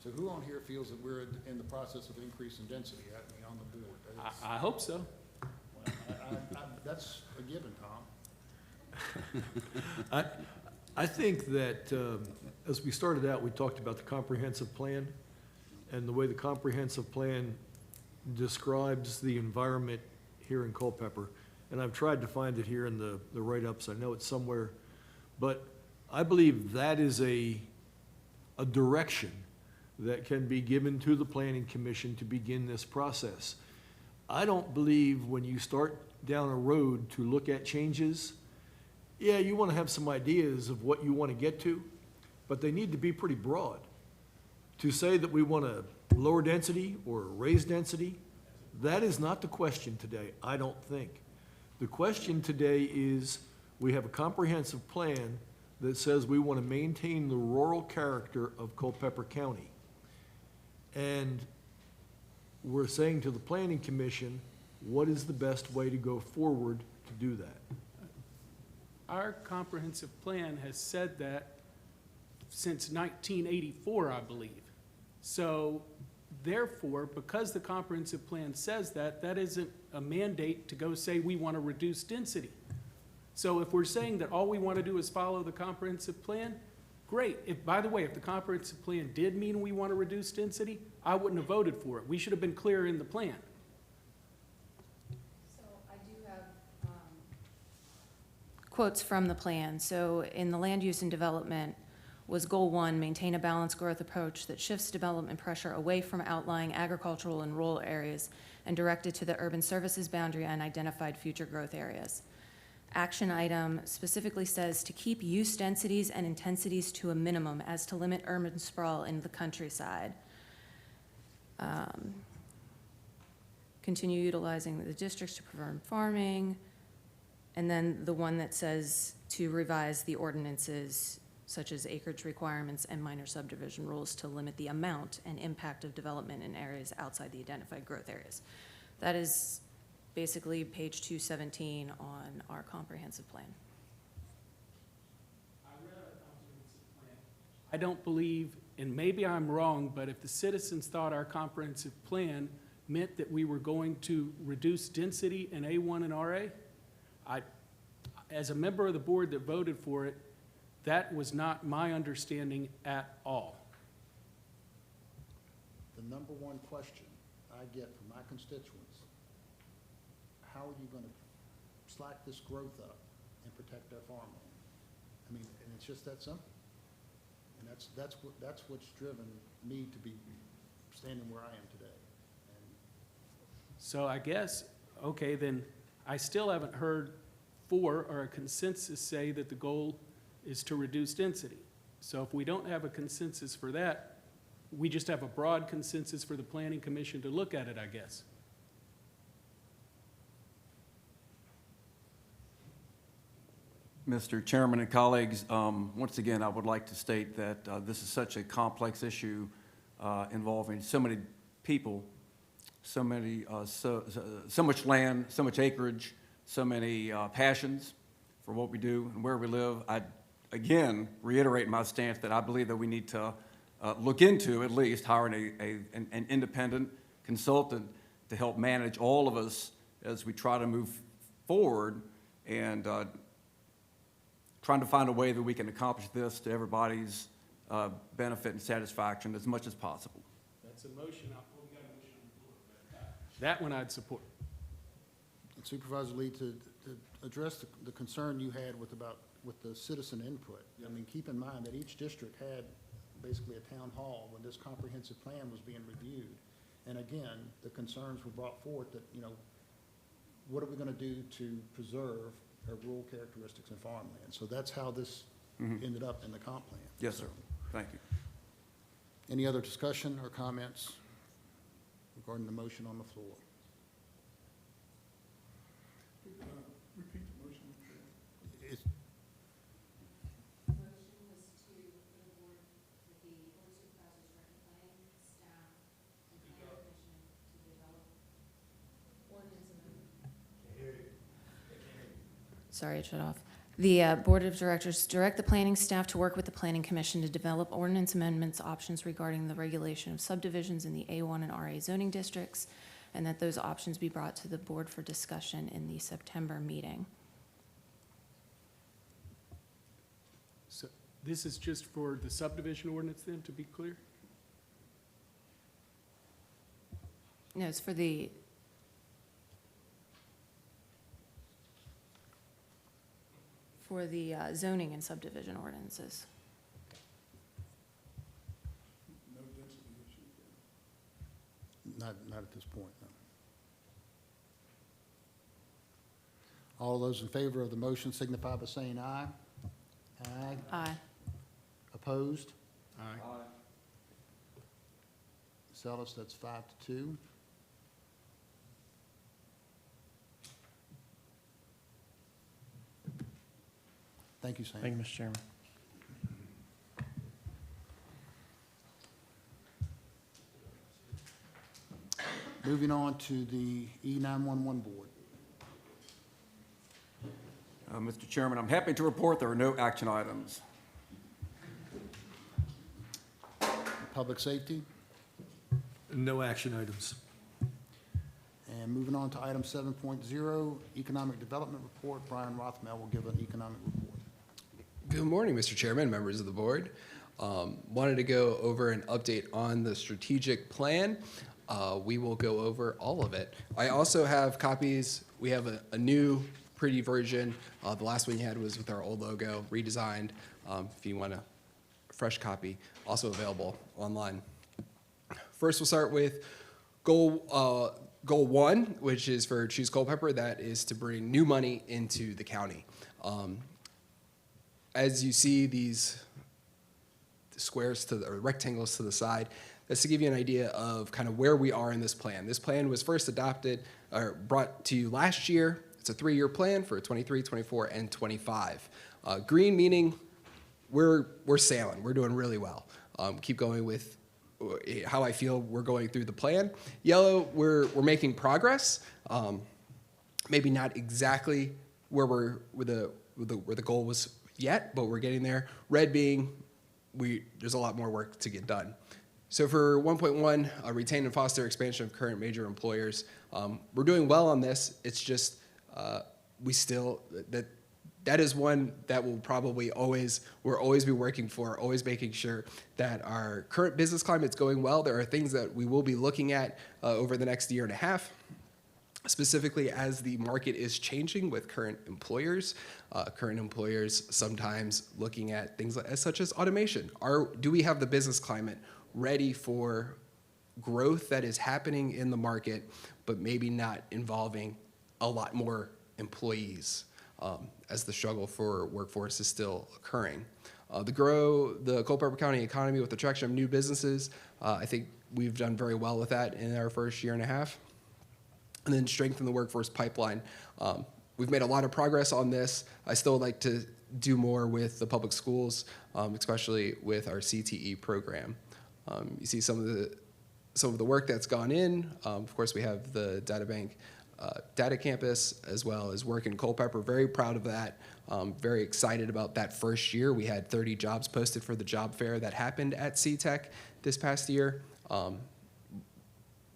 so who on here feels that we're in the process of increasing density, on the board? That's- I hope so. well, that's a given, Tom. I think that, as we started out, we talked about the comprehensive plan, and the way the comprehensive plan describes the environment here in Culpeper. And I've tried to find it here in the write-ups, I know it's somewhere. But I believe that is a direction that can be given to the Planning Commission to begin this process. I don't believe when you start down a road to look at changes, yeah, you want to have some ideas of what you want to get to, but they need to be pretty broad. To say that we want to lower density or raise density, that is not the question today, I don't think. The question today is, we have a comprehensive plan that says we want to maintain the rural character of Culpeper County. And we're saying to the Planning Commission, what is the best way to go forward to do that? Our comprehensive plan has said that since 1984, I believe. So therefore, because the comprehensive plan says that, that isn't a mandate to go say we want to reduce density. So if we're saying that all we want to do is follow the comprehensive plan, great. If, by the way, if the comprehensive plan did mean we want to reduce density, I wouldn't have voted for it. We should have been clear in the plan. So I do have quotes from the plan. So in the land use and development was goal 1, maintain a balanced growth approach that shifts development pressure away from outlying agricultural and rural areas and directed to the urban services boundary and identified future growth areas. Action item specifically says to keep use densities and intensities to a minimum as to limit urban sprawl in the countryside. Continue utilizing the districts to prevent farming. And then the one that says to revise the ordinances such as acreage requirements and minor subdivision rules to limit the amount and impact of development in areas outside the identified growth areas. That is basically page 217 on our comprehensive plan. I don't believe, and maybe I'm wrong, but if the citizens thought our comprehensive plan meant that we were going to reduce density in A1 and RA, As a member of the board that voted for it, that was not my understanding at all. The number one question I get from my constituents, how are you gonna slack this growth up and protect our farmland? I mean, and it's just that simple. And that's what's driven me to be standing where I am today. And So I guess, okay, then I still haven't heard for or a consensus say that the goal is to reduce density. So if we don't have a consensus for that, we just have a broad consensus for the planning commission to look at it, I guess. Mr. Chairman and colleagues, once again, I would like to state that this is such a complex issue involving so many people, so much land, so much acreage, so many passions for what we do and where we live. I, again, reiterate my stance that I believe that we need to look into at least hiring an independent consultant to help manage all of us as we try to move forward and trying to find a way that we can accomplish this to everybody's benefit and satisfaction as much as possible. That's a motion, we got a motion on the floor. That one I'd support. Supervisor Lee, to address the concern you had with the citizen input, I mean, keep in mind that each district had basically a town hall when this comprehensive plan was being reviewed. And again, the concerns were brought forth that, you know, what are we gonna do to preserve our rural characteristics and farmland? So that's how this ended up in the comp plan. Yes, sir. Thank you. Any other discussion or comments regarding the motion on the floor? Repeat the motion. It's, Motion was to put a board, with the board of supervisors recommending staff and planning commission to develop ordinance amendment. Sorry, it shut off. The board of directors direct the planning staff to work with the planning commission to develop ordinance amendments options regarding the regulation of subdivisions in the A1 and RA zoning districts, and that those options be brought to the board for discussion in the September meeting. So this is just for the subdivision ordinance then, to be clear? No, it's for the zoning and subdivision ordinances. No density issue there. not at this point, no. All those in favor of the motion signify by saying aye. Aye. Aye. Opposed? Aye. Sellis, that's 5-2. Thank you, Sam. Thank you, Mr. Chairman. Moving on to the E911 Board. Mr. Chairman, I'm happy to report there are no action items. Public Safety. No action items. And moving on to item 7.0, Economic Development Report. Brian Rothmel will give an economic report. Good morning, Mr. Chairman, members of the board. Wanted to go over an update on the strategic plan. We will go over all of it. I also have copies. We have a new pretty version. The last one you had was with our old logo, redesigned. If you want a fresh copy, also available online. First, we'll start with goal 1, which is for Choose Culpeper. That is to bring new money into the county. As you see these squares or rectangles to the side, that's to give you an idea of kind of where we are in this plan. This plan was first adopted or brought to you last year. It's a 3-year plan for 23, 24, and 25. Green meaning we're sailing. We're doing really well. Keep going with how I feel we're going through the plan. Yellow, we're making progress. Maybe not exactly where the goal was yet, but we're getting there. Red being there's a lot more work to get done. So for 1.1, retain and foster expansion of current major employers, we're doing well on this. It's just we still, that is one that will probably we'll always be working for, always making sure that our current business climate's going well. There are things that we will be looking at over the next year and a half, specifically as the market is changing with current employers. Current employers sometimes looking at things such as automation. Do we have the business climate ready for growth that is happening in the market, but maybe not involving a lot more employees, as the struggle for workforce is still occurring. To grow the Culpeper County economy with attraction of new businesses, I think we've done very well with that in our first year and a half. And then strengthen the workforce pipeline. We've made a lot of progress on this. I still would like to do more with the public schools, especially with our CTE program. You see some of the work that's gone in. Of course, we have the data bank data campus, as well as work in Culpeper. Very proud of that. Very excited about that first year. We had 30 jobs posted for the job fair that happened at CTEC this past year.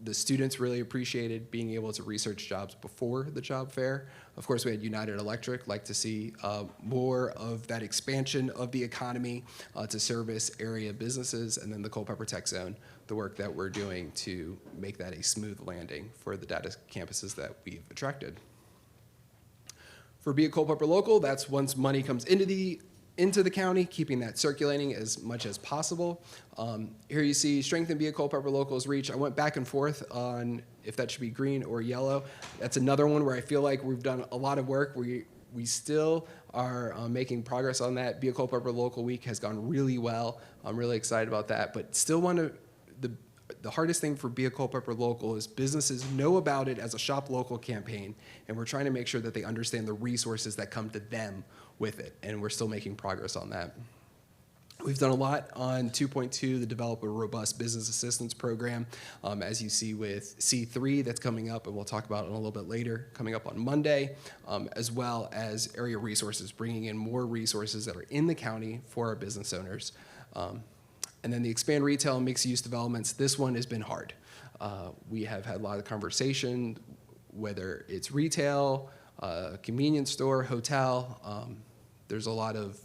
The students really appreciated being able to research jobs before the job fair. Of course, we had United Electric, like to see more of that expansion of the economy to service area businesses, and then the Culpeper Tech Zone, the work that we're doing to make that a smooth landing for the data campuses that we've attracted. For Be a Culpeper Local, that's once money comes into the county, keeping that circulating as much as possible. Here you see strengthen Be a Culpeper Local's reach. I went back and forth on if that should be green or yellow. That's another one where I feel like we've done a lot of work. We still are making progress on that. Be a Culpeper Local Week has gone really well. I'm really excited about that, but still want to, the hardest thing for Be a Culpeper Local is businesses know about it as a Shop Local campaign, and we're trying to make sure that they understand the resources that come to them with it, and we're still making progress on that. We've done a lot on 2.2, the Develop a Robust Business Assistance Program, as you see with C3 that's coming up, and we'll talk about it a little bit later, coming up on Monday, as well as area resources, bringing in more resources that are in the county for our business owners. And then the Expand Retail and Mixed Use Developments, this one has been hard. We have had a lot of conversation, whether it's retail, convenience store, hotel. There's a lot of,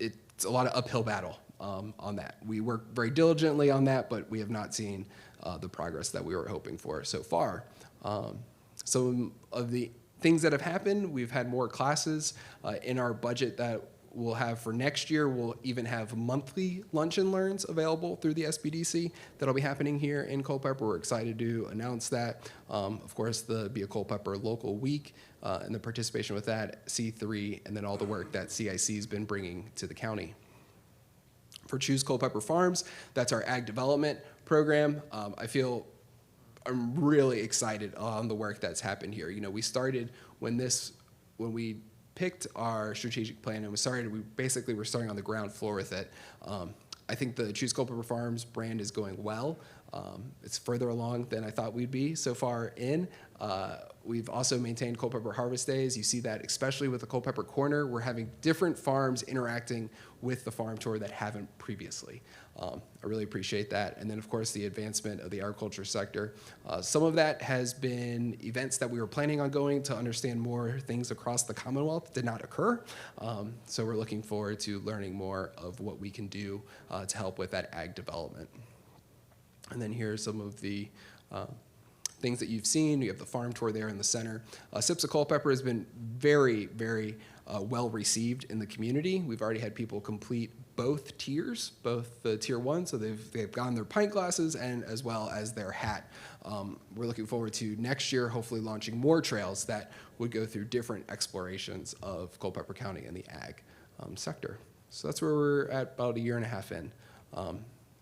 it's a lot of uphill battle on that. We work very diligently on that, but we have not seen the progress that we were hoping for so far. Some of the things that have happened, we've had more classes in our budget that we'll have for next year. We'll even have monthly lunch and learns available through the SBDC that'll be happening here in Culpeper. We're excited to announce that. Of course, the Be a Culpeper Local Week and the participation with that, C3, and then all the work that CIC has been bringing to the county. For Choose Culpeper Farms, that's our ag development program. I'm really excited on the work that's happened here. You know, we started when we picked our strategic plan and we basically were starting on the ground floor with it. I think the Choose Culpeper Farms brand is going well. It's further along than I thought we'd be so far in. We've also maintained Culpeper Harvest Days. You see that especially with the Culpeper Corner. We're having different farms interacting with the farm tour that haven't previously. I really appreciate that. And then, of course, the advancement of the agriculture sector. Some of that has been events that we were planning on going to understand more things across the Commonwealth did not occur. So we're looking forward to learning more of what we can do to help with that ag development. And then here's some of the things that you've seen. You have the farm tour there in the center. Sips of Culpeper has been very, very well received in the community. We've already had people complete both tiers, both the tier 1, so they've gotten their pint glasses and as well as their hat. We're looking forward to next year hopefully launching more trails that would go through different explorations of Culpeper County and the ag sector. So that's where we're at about a year and a half in.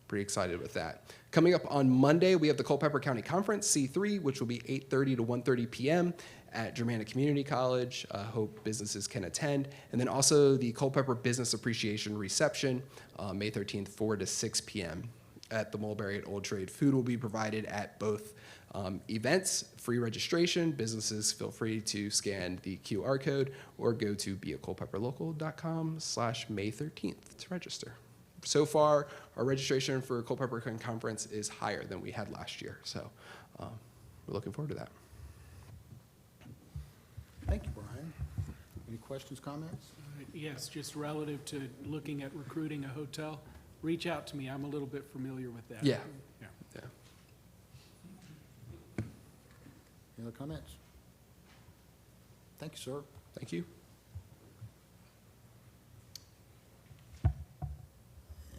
Pretty excited with that. Coming up on Monday, we have the Culpeper County Conference, C3, which will be 8:30 to 1:30 p.m. at Germanna Community College. Hope businesses can attend. And then also the Culpeper Business Appreciation Reception, May 13th, 4 to 6 p.m. at the Mulberry at Old Trade. Food will be provided at both events, free registration. Businesses feel free to scan the QR code or go to beaculpeperlocal.com/May 13th to register. So far, our registration for Culpeper Conference is higher than we had last year, so we're looking forward to that. Thank you, Brian. Any questions, comments? Yes, just relative to looking at recruiting a hotel, reach out to me. I'm a little bit familiar with that. Yeah. Yeah. Yeah. Any other comments? Thank you, sir. Thank you.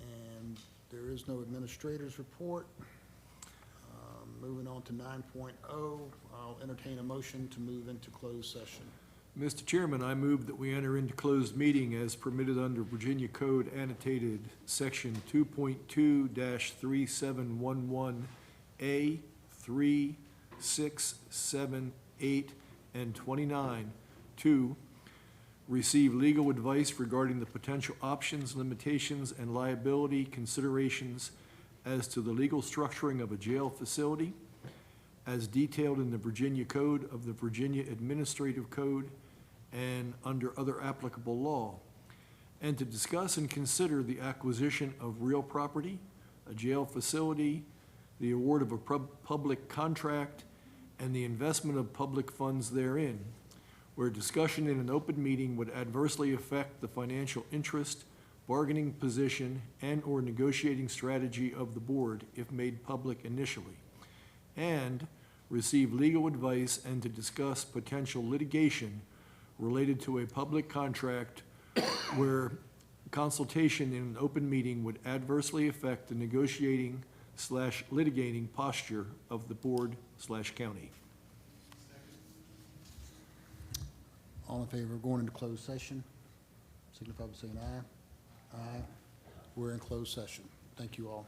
And there is no administrator's report. Moving on to 9.0, I'll entertain a motion to move into closed session. Mr. Chairman, I move that we enter into closed meeting as permitted under Virginia Code annotated section 2.2-3711A 3, 6, 7, 8, and 29 to receive legal advice regarding the potential options, limitations, and liability considerations as to the legal structuring of a jail facility as detailed in the Virginia Code of the Virginia Administrative Code and under other applicable law, and to discuss and consider the acquisition of real property, a jail facility, the award of a public contract, and the investment of public funds therein, where discussion in an open meeting would adversely affect the financial interest, bargaining position, and/or negotiating strategy of the board if made public initially, and receive legal advice and to discuss potential litigation related to a public contract where consultation in an open meeting would adversely affect the negotiating/litigating posture of the board/county. All in favor of going into closed session, signify by saying aye. Aye. We're in closed session. Thank you all.